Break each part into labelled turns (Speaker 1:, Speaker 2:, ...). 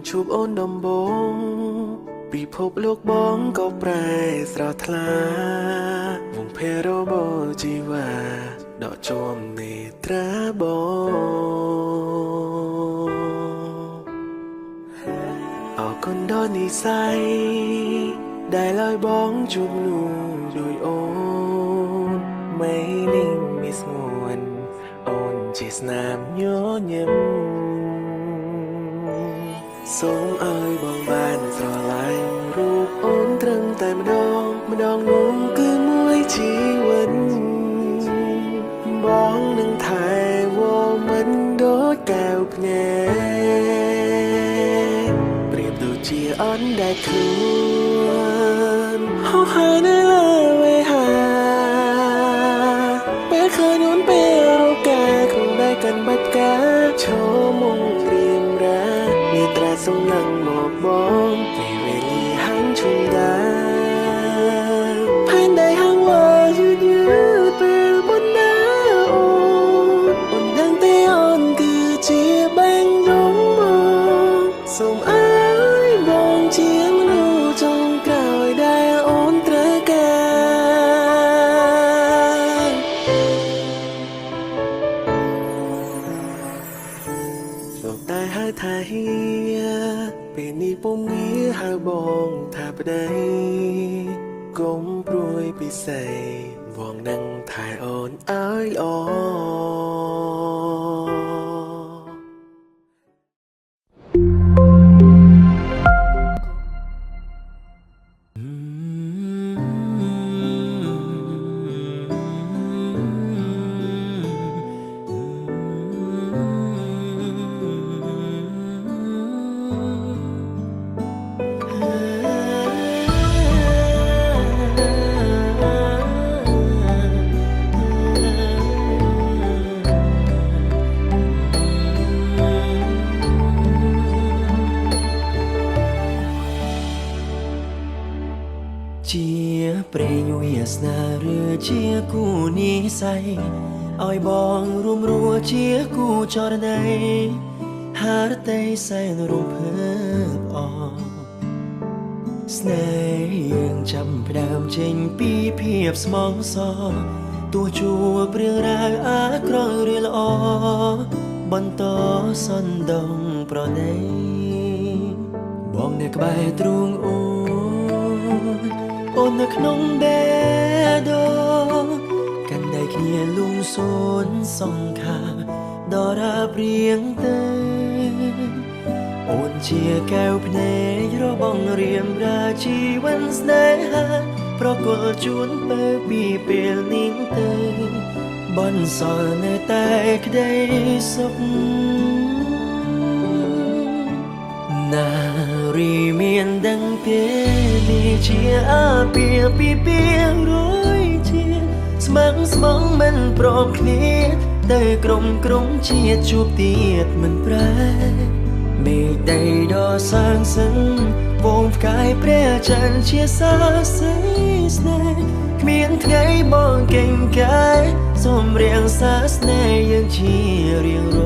Speaker 1: ជួបអូនដំបងពិភពលោកបងក៏ប្រែស្រស់ថ្លាវងភេរបជីវ៉ាដកជួមនេត្រាបងអរគុណដល់និស្ស័យដែលឲ្យបងជួបនោះដោយអូនไม่นิ่งมีสงวนអូនជាស្នាមញញឹមសូមឲ្យបងបានស្រឡាញ់រូបអូនត្រឹមតែម្ដងនោះគឺមួយជីវិតបងនឹងថែវមិនដូចកែវភ្នែកប្រៀបដូចជាអន់ដែលខ្លួនហោះហើរនៅលើវេហាពេលឃើញអូនពេលរកាក្នុងដៃកាន់បាច់ការឈរមុងរៀមរាមានត្រាសំឡឹងមកបងពេលវេលាហាងឈុំដាផែនដីហាងវ៉ាយឺតពេលមុនណាអូនដឹងទេអូនគឺជាបែងដងមកសូមអើយបងជាមនុស្សចុងក្រោយដែលអូនត្រូវការលោកតែហៅថាហៀពេលនេះពុំងារហៅបងថាប្តីកុំព្រួយពិសេសវងនឹងថែអូនឲ្យល្អ
Speaker 2: ជាព្រេងវាសនាឬជាគូនិស្ស័យឲ្យបងរួមរួជាគូចរណៃហារតីសែនរំភើបអស្នេហ៍យើងចាំផ្ដើមចេញពីភាពស្មងសរទោះជួបរឿងរ៉ាវអាក្រក់ឬល្អបន្តសន្ទងប្រណីបងនៅក្បែរទ្រូងអូននៅក្នុងបេះដូងកាន់ដៃគ្នាលំសួនសង្ខាដរាបរៀងទៅអូនជាកែវភ្នែករបស់រៀមរាជីវិតស្នេហាប្រគល់ជូនទៅពីពេលនេះទៅបនសល់នៅតែក្តីសុខនារីមានដឹងទេនេះជាអាពាហ៍ពិពាហ៍រួយជាស្មឹងស្មងមិនព្រមគ្នាទៅក្រុមជាតិជួបទៀតមិនប្រែមេឃដីដ៏សាងសឹងវងផ្កាយព្រះច័ន្ទជាសាស័យស្នេហ៍គ្មានថ្ងៃបងកេងកាយសូមរៀងសាស្នេហ៍យើងជារៀងរ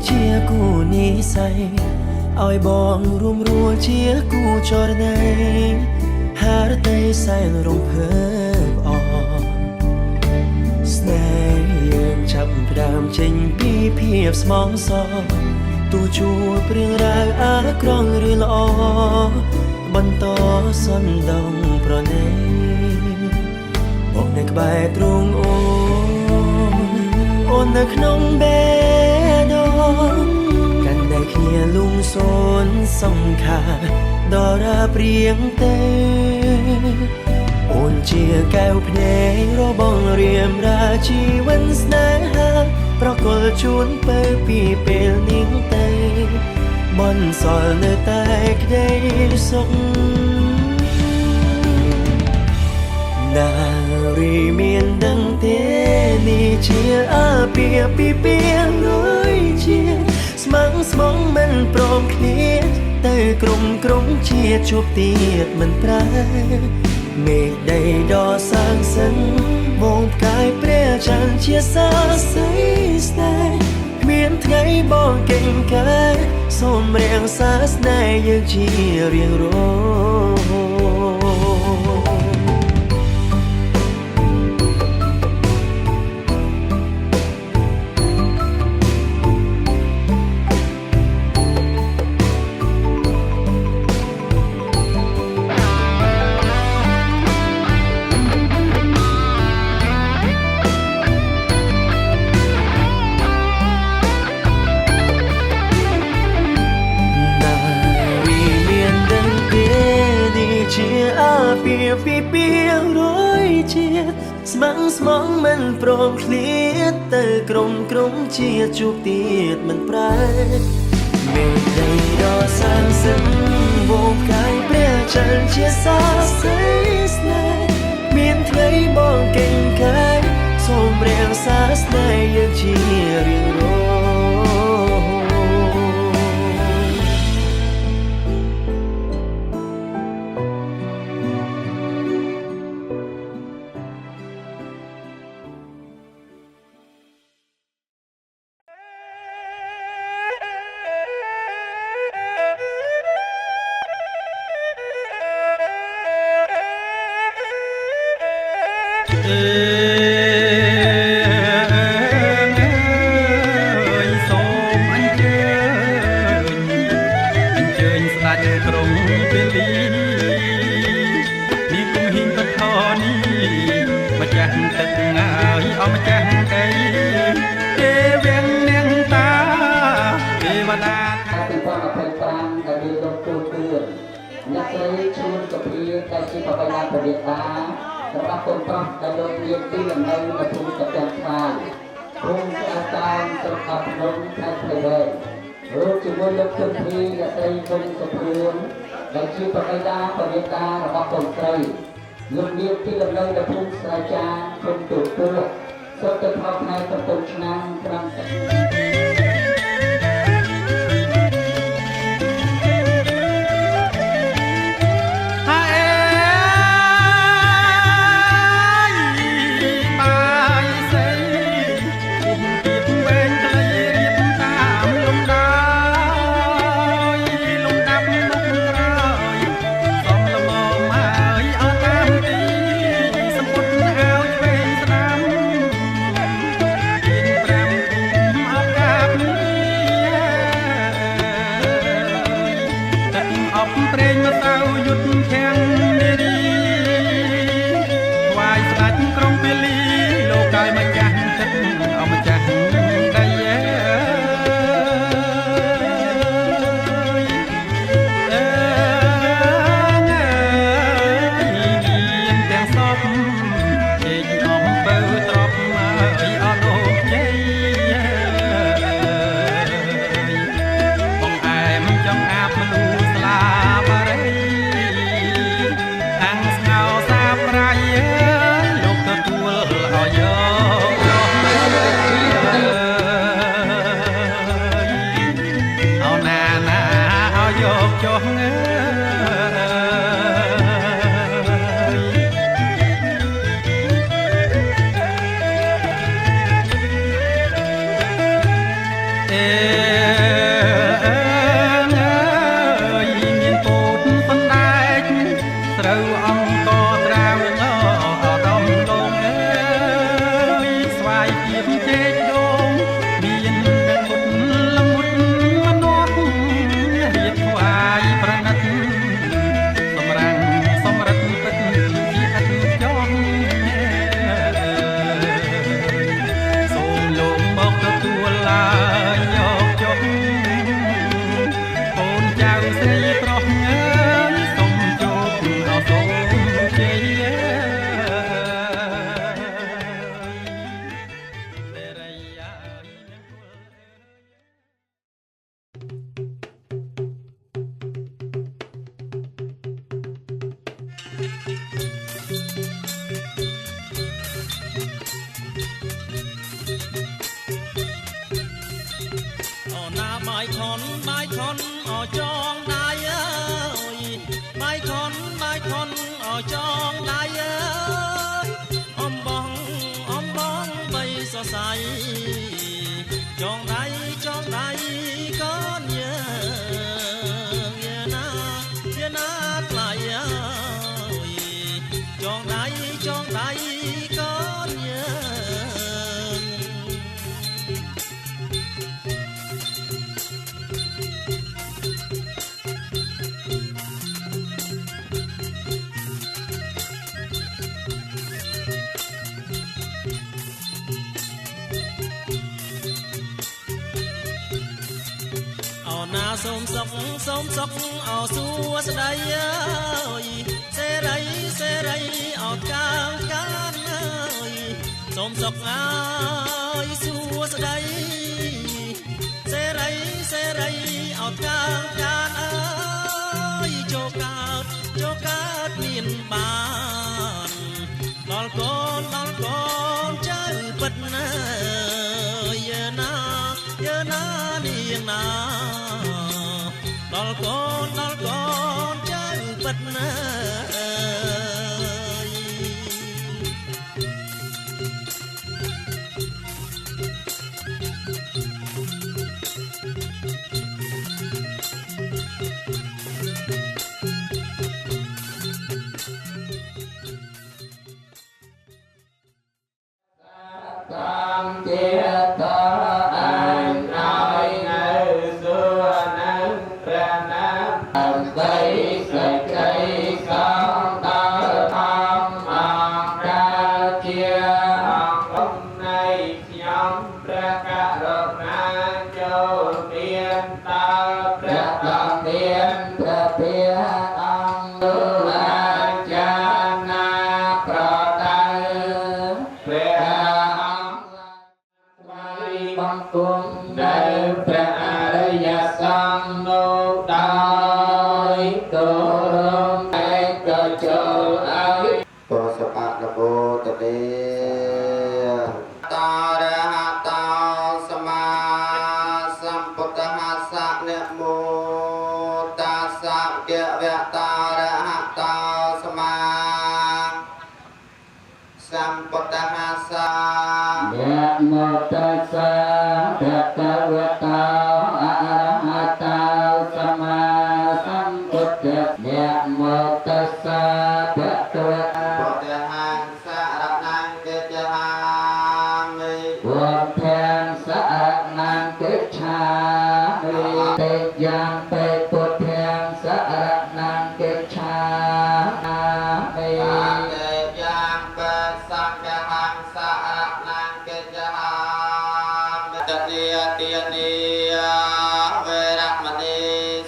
Speaker 2: ជាគូនិស្ស័យឲ្យបងរួមរួជាគូចរណៃហារតីសែនរំភើបអស្នេហ៍យើងចាប់ផ្ដើមចេញពីភាពស្មងសរទោះជួបរឿងរ៉ាវអាក្រក់ឬល្អបន្តសន្ទងប្រណីបងនៅក្បែរទ្រូងអូននៅក្នុងបេះដូងកាន់ដៃគ្នាលំសួនសង្ខាដរាបរៀងទៅអូនជាកែវភ្នែករបស់រៀមរាជីវិតស្នេហាប្រគល់ជូនទៅពីពេលនេះទៅប បនសល់នៅតែក្តីសុខនារីមានដឹងទេនេះជាអាពាហ៍ពិពាហ៍រួយជាស្មងស្មងមិនព្រមគ្នាទៅក្រុមជាជួបទៀតមិនប្រែមេឃដីដ៏សាងសឹងវងផ្កាយព្រះច័ន្ទជាសាស្ត្រីស្នេហ៍គ្មានថ្ងៃបងកេងកាយសូមរៀងសាស្នេហ៍យើងជារៀងរងជាអាពាហ៍ពិពាហ៍រួយជាតិស្មងស្មងមិនព្រមឃ្លាតទៅក្រុមជាជួបទៀតមិនប្រែមេឃដីដ៏សាងសឹងវងកាយព្រះច័ន្ទជាសាស្ត្រីស្នេហ៍មានថ្ងៃបងកេងកាយសូមរៀងសាស្នេហ៍យើងជារៀងរង
Speaker 3: សូមអញ្ជើញស្ដេចក្រុងពេលីនេះគុំហ៊ីងបថនេះម្ចាស់ទឹកម្ចាស់ដីទេវៀងនាងតាទេវតា
Speaker 4: 2025ដែលមានលោកទូទៀតអ្នកស្រីឈួនសុភាដែលជាបរិយាបរិយាសម្រាប់កូនប្រុសដែលលោកមានទីលំនៅនៅភូមិកណ្ដាលខាងភូមិស្អាតតាមស្រុកអភ្នំខេត្តព្រៃវែងរួមជាមួយលោកជុនភីអ្នកស្រីគុំសុភឿនដែលជាបរិយាបរិយារបស់កូនស្រីលោកមានទីលំនៅនៅភូមិស្រែចានភូមិទូទួសុខទៅថោកខែ7ឆ្នាំ5ខែ
Speaker 3: ក
Speaker 2: อนไม้คอนออจองได้เอ้ยไม้คอนออจองได้เอ้ยอมบองใบสดใสจองได้ก้อนเยอะนาปลายเอ้ยจองได้ก้อนเยอะ เอาหน้าส้มสกเอาสัวสดายเอ้ยเสไรเอากางกันเอ้ยส้มสกเอ้ยสัวสดายเสไรเอากางกันเอ้ยโจกาดเมียนบ้านลอลกอนใจปัดเนยเยนาเนียงนาลอลกอนใจปัดเนย
Speaker 4: tam chia tho an nói ngữ xưa nắng ra nam âm tây sạch cây con tơ thom mòn ra chia hôm nay nhóm ra cả rộp na châu tiên tơ ra con tiên ra phía ông la cha na pro tay băng cung đại pra ya sang nô đai tô rong ai cơ châu ai
Speaker 1: Bồ Sa Bạc Là Bồ Tát Đê Ta Ra Ha Ta Sama Sambuddhassa Namo Tassa Bhagavata Arahato Sama Sambuddhassa
Speaker 4: Namo Tassa Bhagavata Arahato Sama Sambuddhassa Namo Tassa Bhagavata
Speaker 1: ពុទ្ធังสรณังกัจฉามิ
Speaker 4: บุญแทนสะนังกิจฉามิเตยังเปปุถยังสะนังกิจฉามิ
Speaker 1: อาเตยังเปสังฆังสรณังกัจฉามิตติยติยนิยเวรมณี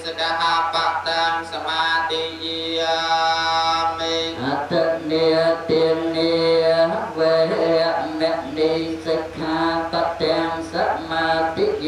Speaker 1: สกหาปะตังสมาธิยามิ
Speaker 4: อัตเนียติเนียเวเมนิสิกขาปะตังสมาธิเย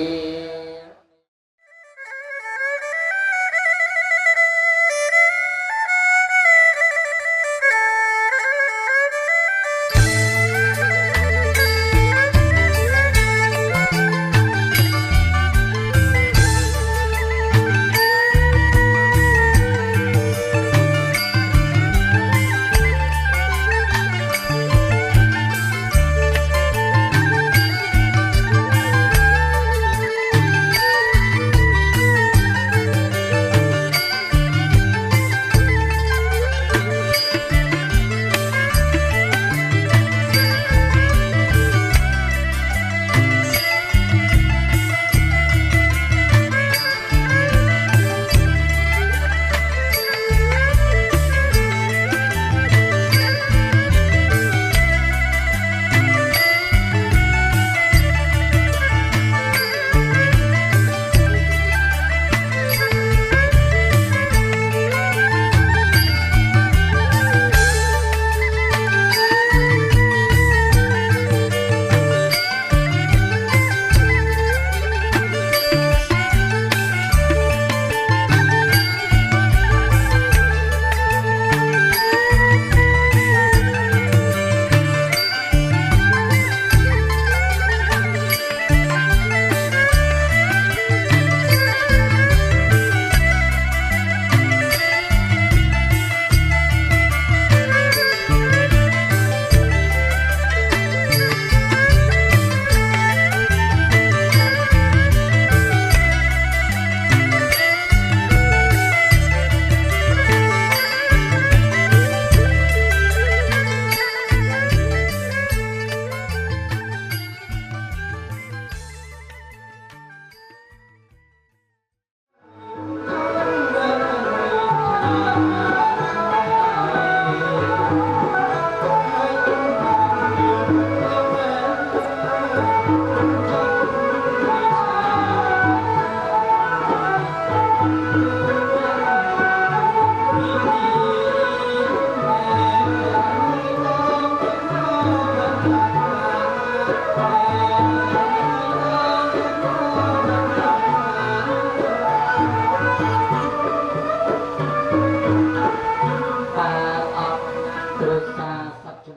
Speaker 4: សច្ចា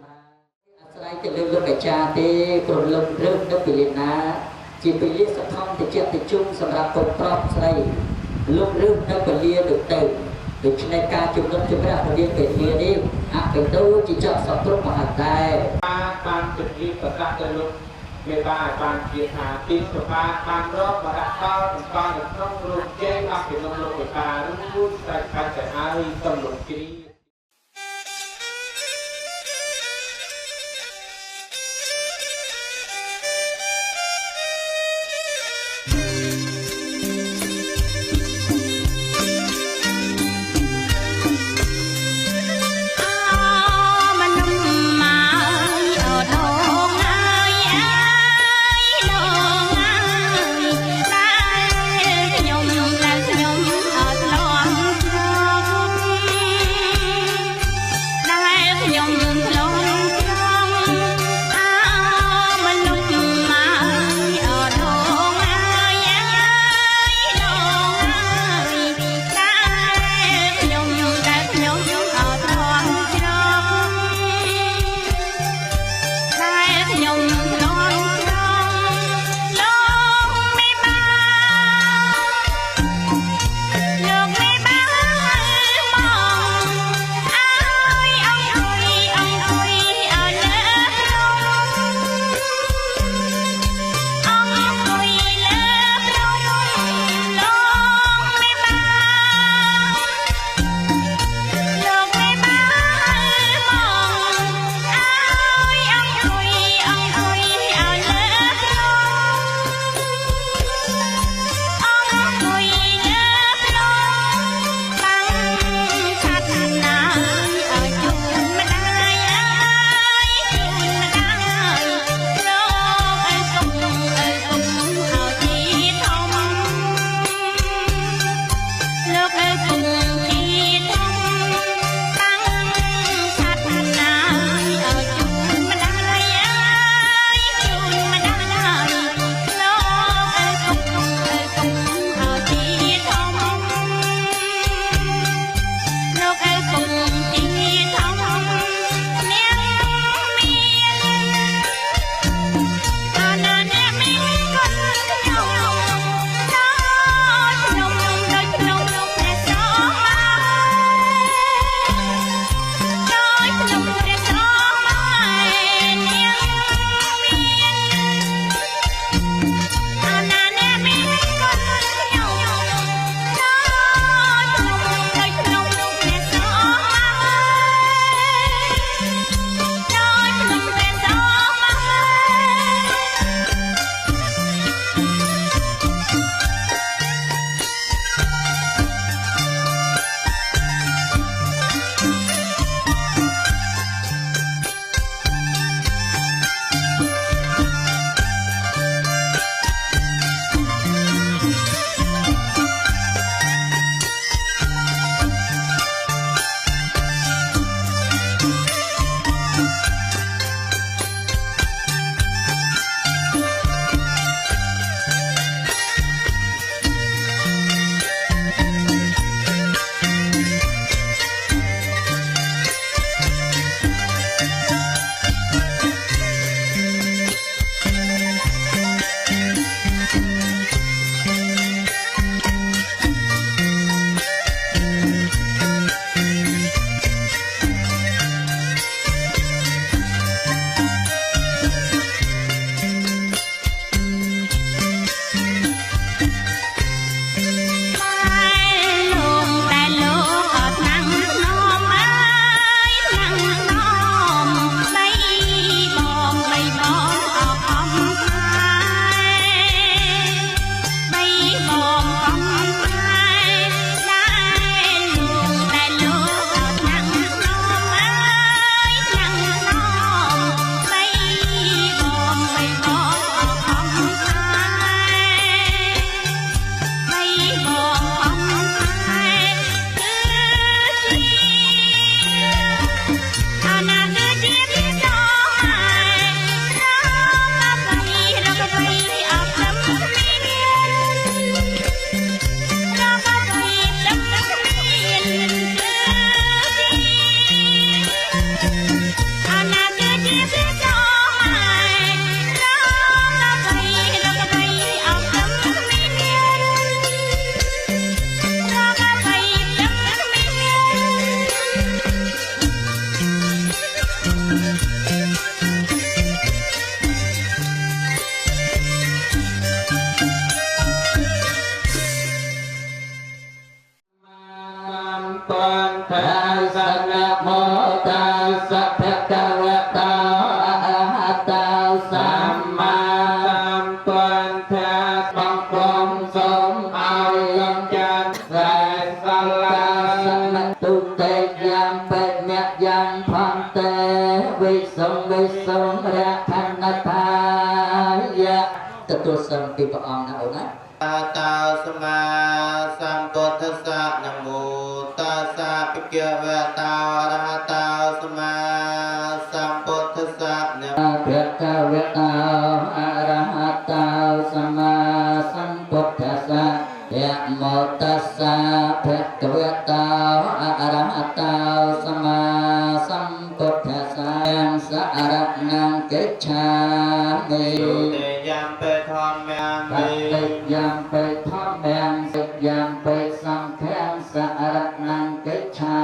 Speaker 4: អាស្រ័យទៅលើលោកអាចារ្យទេព្រលឹមរឿងនៅពីលេណាជាពលាសធម្មតិចតិជុំសម្រាប់កូនប្រុសស្រីលោករឿងនៅពលាដូចទៅដូច្នេះការជំនុំជម្រះរវាងពេលនេះអបិទោជាចកសត្រុមហត្ថែ
Speaker 5: បានជម្រាបប្រកាសទៅលោកមេបាបានជាថាទីសភាបានរកបរៈតលបង្កនៅក្នុងរូបជ័យអភិនំលោកមេបារួចស្រេចកាត់ទៅហើយសំលុបគ្រី
Speaker 4: វិសុងរខណ្ឌតាយៈទទួលសឹងពីព្រះអង្គណាអូនណា
Speaker 6: តោសម្មាសម្ពុទ្ធស្សៈនមោតស្សៈភិក្ខវេតោអរហតោសម្មាសម្ពុទ្ធស្សៈនមោ
Speaker 4: ភិក្ខវេតោអរហតោសម្មាសម្ពុទ្ធស្សៈយៈមោតស្សៈភិក្ខវេតោអរហតោសម្មាសម្ពុទ្ធស្សៈយ៉ាងសរណង្កិច្ឆាមិ
Speaker 6: សុតិយំពេធម្មយាមិ
Speaker 4: តិយ៉ាងពេធម្មយ៉ាងសិយ៉ាងពេសង្ឃាំសរណង្កិច្ឆា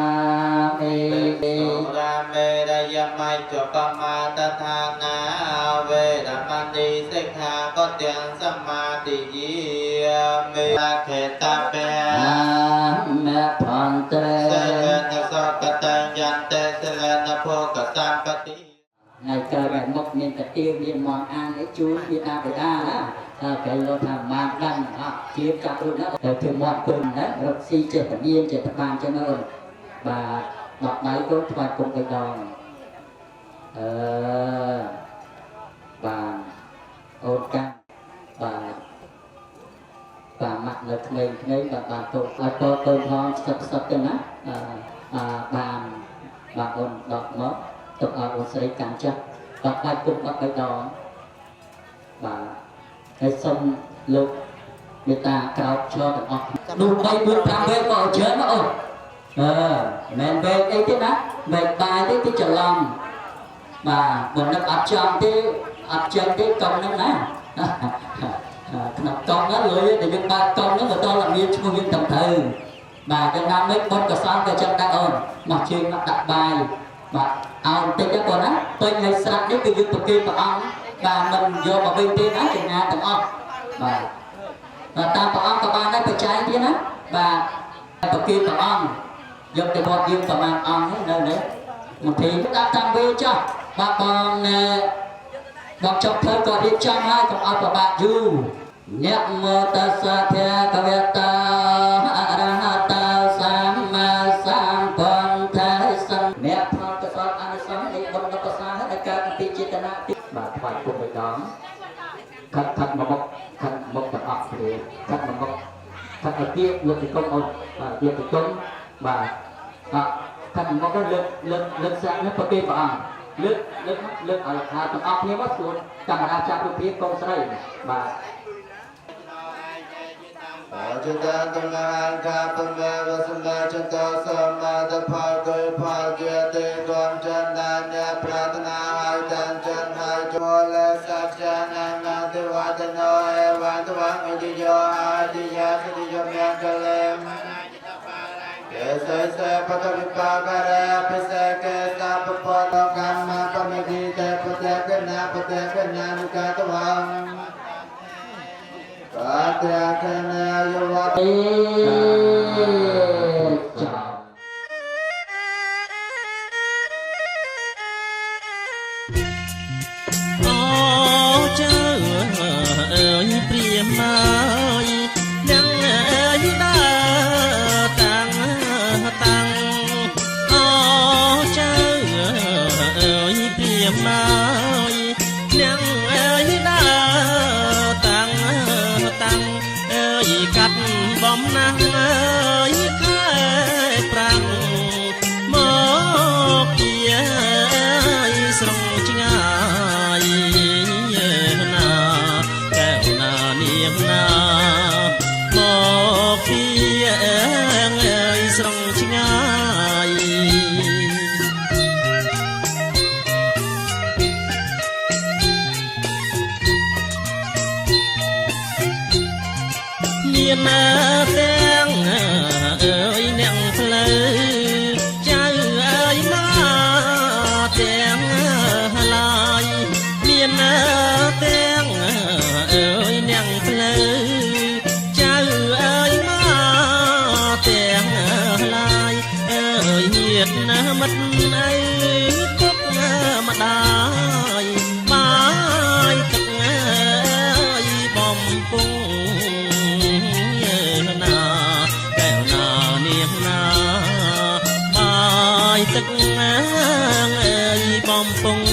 Speaker 4: មិ
Speaker 6: សុរាមេរយមច្ចុបមាតថានាវេរមណីសិក្ខាបទំសមាទិយាមិអខេតបេ
Speaker 4: អាមេផន្តេ
Speaker 6: សិលនសកតញ្ញន្តិសិលនភោគសម្បតិ
Speaker 4: ថ្ងៃក្រោយបែបមុខមានកាទៀវមានមងអានឲ្យជួយមានអាបិតាណាគេលោកថាបានដឹងអត់ជាចាប់រួចណាទៅធ្វើមកគុំណារកស៊ីចេះតែមានចេះតែបានចឹងទៅបាទដល់ដៃកូនថ្វាយគុំទៅដងបាទអូនកាបាទបាទម៉ាក់នៅក្មេងៗបាទបានទៅឲ្យកូនផងស្ទឹកចឹងណាបានបាទអូនដកមកទុកឲ្យអូនស្រីកាន់ចាស់បាទថ្វាយគុំអត់ទៅដងបាទហើយសុំលោកមេត្តាក្រោកឈរទាំងអស់នោះ3 4 5វេក៏ច្រើនណាអូនមិនវេអីទេណាវេបាយទេទីច្រឡំបាទបើនឹកអត់ចំទេអត់ចឹងទេកុំហ្នឹងណាក្នុងកុំណាលុយដែលយើងបើកកុំហ្នឹងទៅដល់មានឈ្មោះយើងត្រឹមត្រូវបាទយ៉ាងណាមិនបុណ្យកសលក៏ចឹងដែរអូនមកជើងមកដាក់បាយបាទអោនតិចទៅបងណាពេញឲ្យស្រាប់នេះគឺយើងប្រគេនព្រះអង្គបាទមិនយកមកវិញទេណាចំណាទាំងអស់បាទតាមព្រះអង្គក៏បានដែរបច្ច័យទៀតណាបាទប្រគេនព្រះអង្គយកទៅវត្តយើងប្រមាណអង្គនៅនេះមកទីដាក់តាមវេចុះបាទបងចុកធ្វើក៏រៀបចំហើយកុំឲ្យប្របាក់យូរញាក់មតសៈភៈកវេតាអរហតោសម្មាសម្ពុទ្ធស្សៈអ្នកផលកសលអនុសង្ឃនៃបុណ្យប្រសាដែលកើតពីចេតនាបាទថ្វាយគុំម្ដងខាត់មកមុខទាំងអស់គ្នាខាត់មកមុខខាត់ឲ្យទៀបលើកទៅគុំអូនបាទទៀបទៅគុំបាទខាត់មកទៅលើកសាក់នេះប្រគេនព្រះអង្គលើកឲ្យខាទាំងអស់គ្នាមកសួរកាមេរ៉ាចាប់រូបភាពកូនស្រីបាទ
Speaker 6: จุดาตุลาคาตุเมวะสุมาจตสมาตภาเกยภาเกียติกวามจันดาเนปรารถนาให้จันจันให้โจเลสัจจานังนาติวัตโนเอวันตวังอิติโยอาติยาสติโยเมียงกะเลมเกสเสปตวิปากะเรปิเสเกสาปปตกรรมปะเมกิเตปเตกนานุกาตวัง Patyakana yuvati
Speaker 2: Ô chớ ơi priêm ơi nắng ơi đã tăng Ô chớ ơi priêm ơi nắng ơi đã tăng ơi cắt bom nắng ơi khai prang một kia ơi sông chinh ai na kêu na niềm na một kia ơi sông chinh ai niềm tiếng ơi nặng phơi trái ơi má tiếng lại niềm tiếng ơi nặng phơi trái ơi má tiếng lại ơi nhiệt mất ấy cúc mà đai mai cực ơi bom bung na ពង់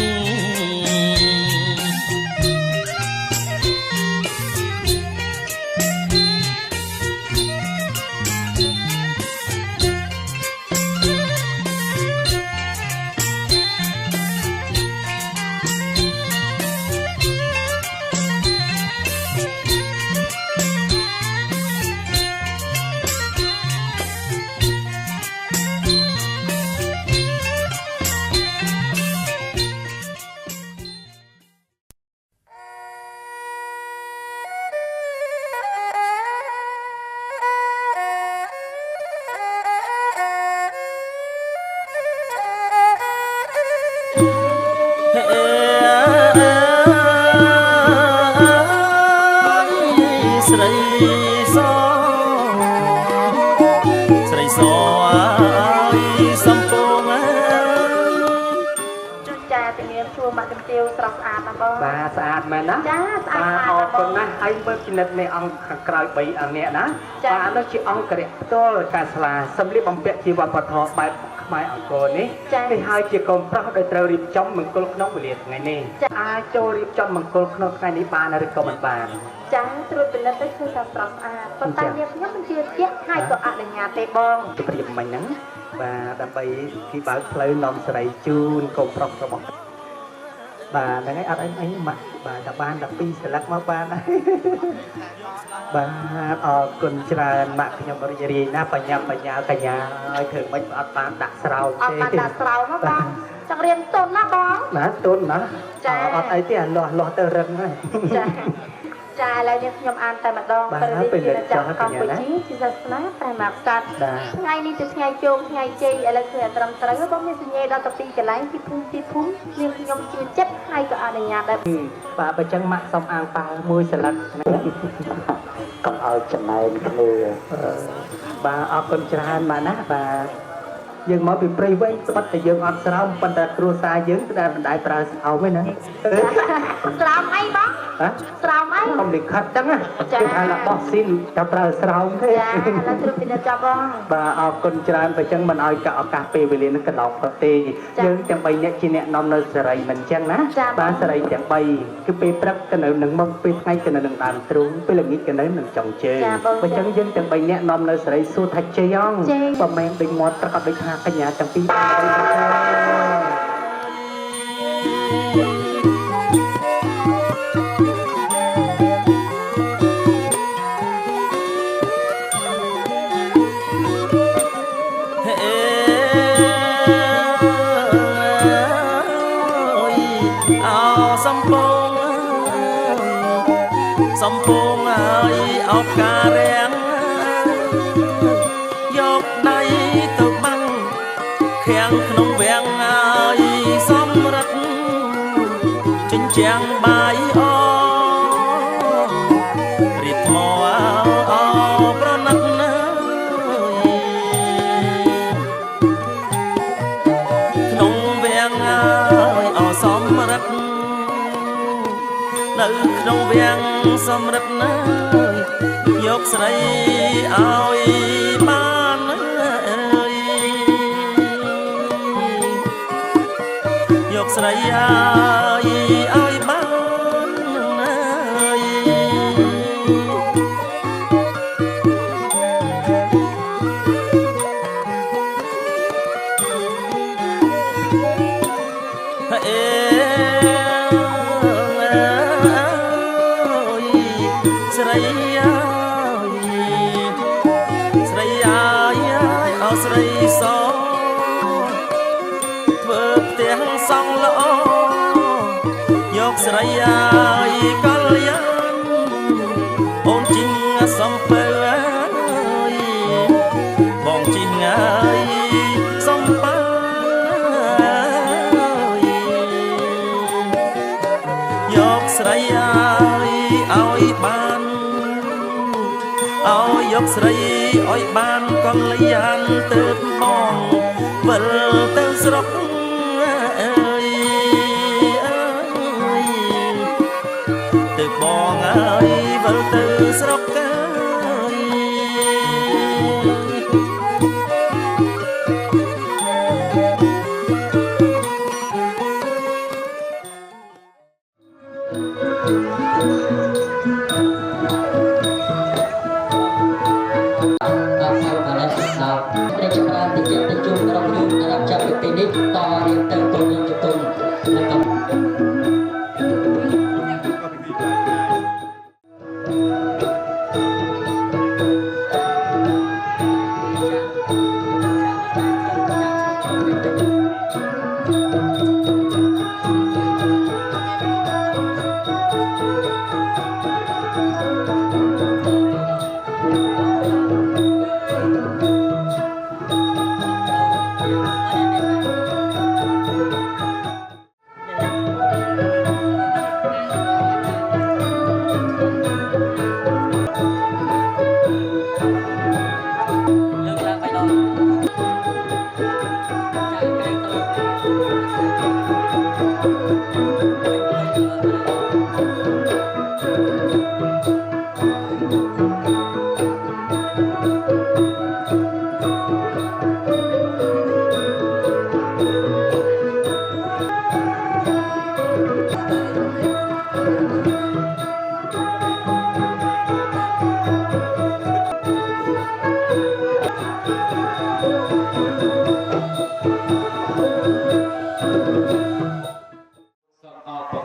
Speaker 2: ស្រីសស្រីសអើយសំពង
Speaker 7: ចាជំរាបសួរមកជំទាវស្រស់ស្អាតណាបង
Speaker 8: បាទស្អាតមែនណា
Speaker 7: ចាស្អាត
Speaker 8: បាទអរគុណណាស់ហើយមើលពិនិត្យនៃអង្គខាងក្រោយ3អង្គនេះណាបាទនោះជាអង្គរៈផ្ទាល់កាស្លាសម្លៀកបំពាក់ជាវប្បធម៌បែបខ្មែរអង្គរនេះនេះហើយជាកូនប្រុសដែលត្រូវរៀបចំមង្គលក្នុងវេលាថ្ងៃនេះអាចចូលរៀបចំមង្គលក្នុងថ្ងៃនេះបានឬក៏មិនបាន
Speaker 7: ចាត្រួតពិនិត្យទៅគឺថាស្រស់ស្អាតប៉ុន្តែខ្ញុំមិនជឿជាក់ហើយក៏អនុញ្ញាតទេបង
Speaker 8: ជម្រាបមិញហ្នឹងបាទដើម្បីពីបើកផ្លូវនាំសេរីជូនកូនប្រុសរបស់បាទហ្នឹងហើយអត់អីម៉ាក់បាទតែបាន12ស្លឹកមកបានហើយបាទអរគុណច្រើនម៉ាក់ខ្ញុំរីករាយណាស់បញ្ញាកញ្ញាឲ្យធ្វើមិនអត់បានដាក់ស្រោម
Speaker 7: អត់
Speaker 8: ទេ
Speaker 7: បានដាក់ស្រោមមកបងចង់រៀនទុនណាបង
Speaker 8: ណាទុនណាអត់អីទេអាលាស់ទៅរឹងហើយ
Speaker 7: ចាចាឥឡូវនេះខ្ញុំអានតែម្ដងព្រះរាជាណាចក្រកម្ពុជាជាសាសនាព្រះមហាក្សត្រថ្ងៃនេះជាថ្ងៃជោគថ្ងៃជ័យឥឡូវគឺត្រឹមត្រូវបងមានសញ្ញាដល់ទៅពីកន្លែងពីភូមិនាងខ្ញុំជឿចិត្តហើយក៏អនុញ្ញាតដែរ
Speaker 8: បាទបើចឹងម៉ាក់សុំអាងប៉ាមួយស្លឹកកុំឲ្យចំណែនគ្នាបាទអរគុណច្រើនម៉ាក់ណាបាទយើងមកពីព្រៃវិញស្បិតតែយើងអត់ស្រោមប៉ុន្តែគ្រួសារយើងគឺមិនដែលប្រើស្រោមទេណា
Speaker 7: ស្រោមអីបងស្រោមអី
Speaker 8: ខ្ញុំលិខិតចឹងណាគេថារបស់ស៊ីនតែប្រើស្រោមទេ
Speaker 7: ចាឥឡូវទ្រឹស្ដីចាប់បង
Speaker 8: បាទអរគុណច្រើនបើចឹងមិនឲ្យកឱកាសពេលវេលានេះកន្លងផុតទេយើងទាំង3នាក់ជាអ្នកនាំនៅសេរីមិនចឹងណាបាទសេរីទាំង3គឺពេលព្រឹកក៏នៅនឹងមកពេលថ្ងៃក៏នៅនឹងដើមទ្រូងពេលល្ងាចក៏នៅនឹងចុងជើងបើចឹងយើងទាំង3នាក់នាំនៅសេរីសួរថាជ័យអងបើមែនដូចមាត់ប្រកាសដូចថាកញ្ញាទាំងពីរបានទៅ
Speaker 2: សំពងហើយអោបការរាំងយកដៃទៅបាំងខាំងក្នុងវាំងហើយសំរិទ្ធចិញ្ចាំងបាយអរៀបថ្មអប្រណិតណាក្នុងវាំងហើយអសំរិទ្ធនៅក្នុងវាំងសំរិទ្ធណាយកស្រីឲ្យបានយកស្រីឲ្យបានស្រីស្រីសធ្វើផ្ទះសង់ល្អយកស្រីកលយានអូនជីងសំពើបងជីងសំពើយកស្រីឲ្យបានឲ្យយកស្រីឲ្យបានកលយានទៅបងវិលទៅស្រុកទៅបងវិលទៅស្រុក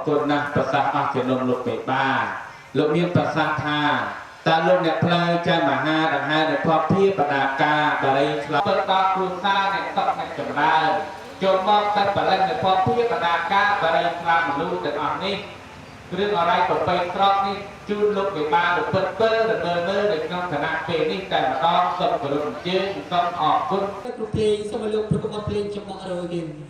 Speaker 5: គុណណាស់ប្រសាសន៍អស់ជានំលោកបេបាលោកមានប្រសាសន៍ថាតើលោកអ្នកផ្លូវចាមហាដង្ហែនៅភពភាពបដាកាបរិយឆ្លងទៅដល់គ្រួសារអ្នកតបអ្នកចម្រើនចូលមកតែបរិយនៅភពភាពបដាកាបរិយឆ្លាមមនុស្សទាំងអស់នេះគ្រឿងអរ័យប្របីត្រកនេះជូនលោកបេបាលោកពិតពើនៅក្នុងឋានៈពេលនេះតែម្ដងសូមគោរពអញ្ជើញសូមអរគុណ
Speaker 9: គ្រូភ្លេងសូមឲ្យលោកប្រកបភ្លេងចំបក់រយគេ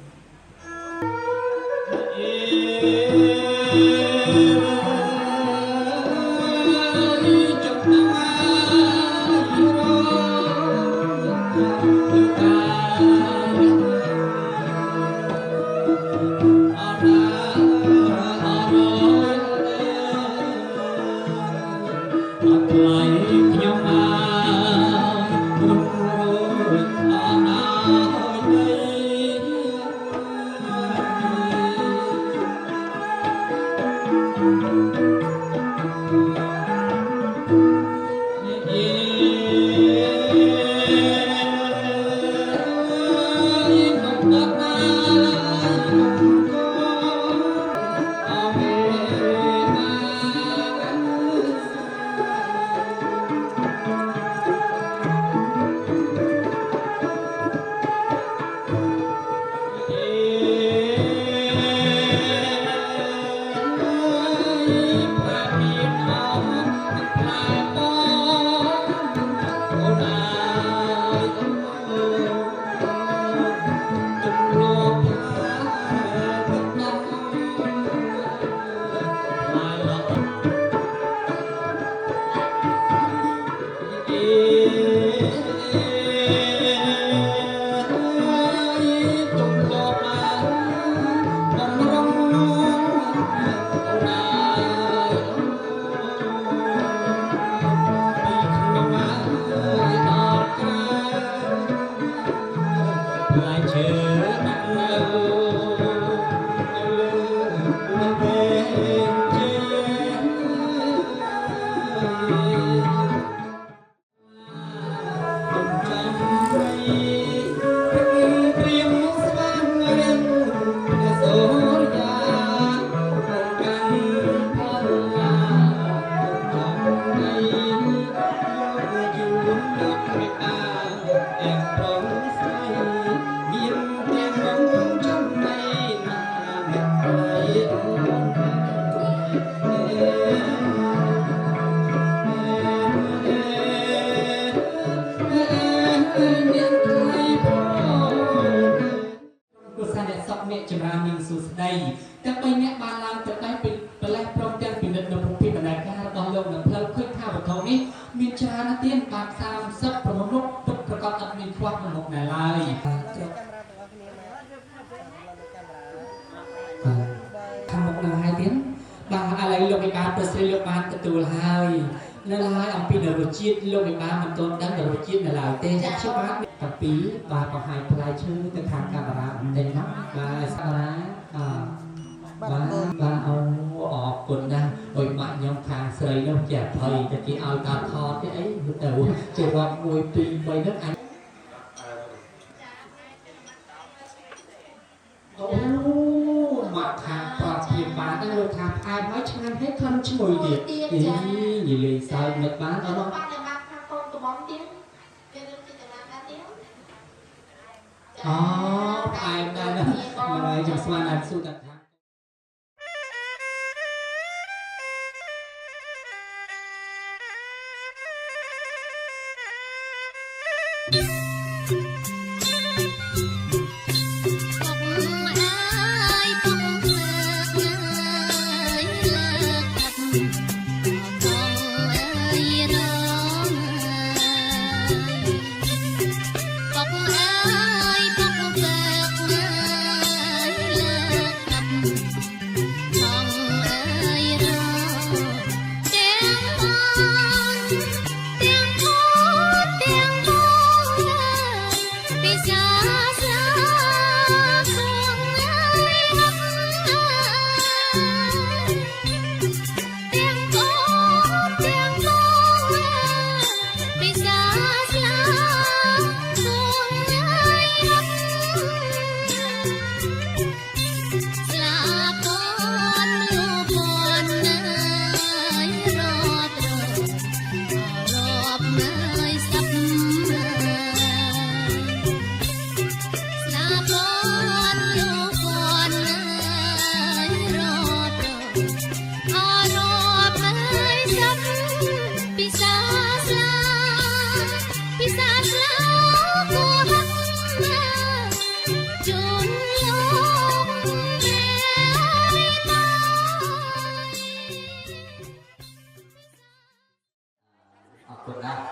Speaker 9: ចម្រើននាងសុស្ដីទាំង3នាក់បានឡើងទៅដៃពីប្រលេះព្រមទាំងពិនិត្យនៅប្រភេទបណ្ដាការរបស់លោកនៅផ្លូវឃើញថាវត្ថុនេះមានច្រើនណាស់ទៀតបាន30ប្រមុខទុកប្រកបអត់មានខ្វះប្រមុខណាឡើយខាងមុខណាហើយទៀតបាទឥឡូវលោកឯកប្រសិទ្ធលោកបានទទួលហើយនៅឡើយអំពីនរជាតិលោកឯកមិនទាន់ដឹងនរជាតិនៅឡើយទេខ្ញុំបានតាពីបាទបង្ហាញផ្លែឈើទៅខាងកាមេរ៉ាបន្តិចណាបាទសាលាបាទអរគុណណាស់ ôi bạn nhóm thang sợi nó chả thầy thì cái ao ta thò cái ấy đầu chỉ còn ngồi tùy bay nước anh mặt thang bọt thì bán cái rồi thang ai nói chăng hết thân chui đi nhìn lên sao mệt bán đó nó ai đây mà lại chẳng sao làm su đặt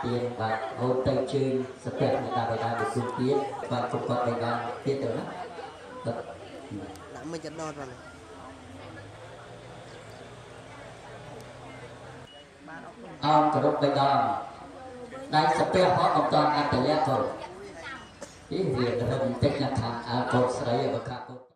Speaker 9: tiền và hôn tay chơi sắp đẹp người ta được phương tiết và phục vật đầy gan tiết tới đó
Speaker 1: mình chặt đòn rồi
Speaker 4: ông có lúc đầy gan đây sắp đẹp họ ông toàn ăn tới lẽ thôi ý việc là mình tích là thằng cột sấy ở cả cột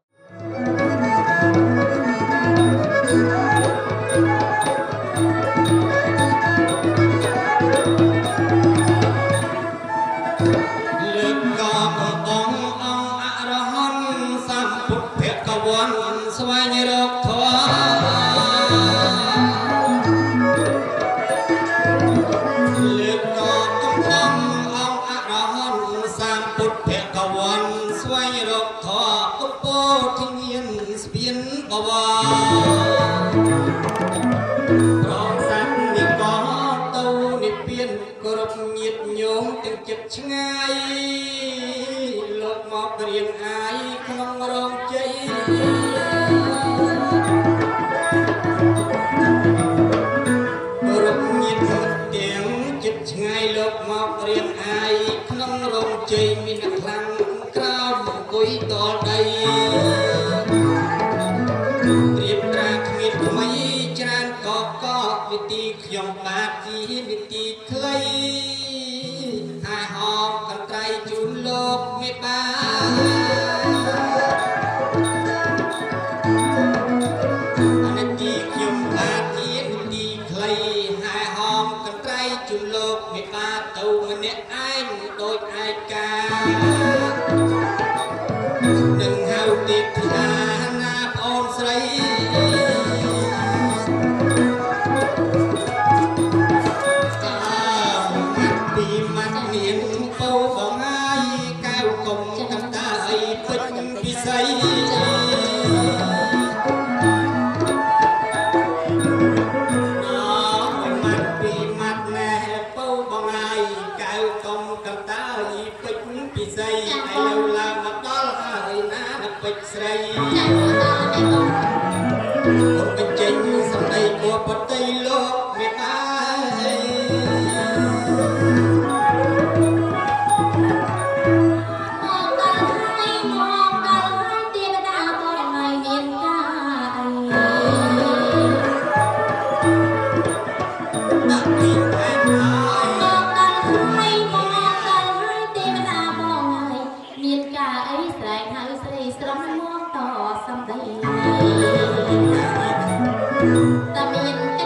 Speaker 7: ta miền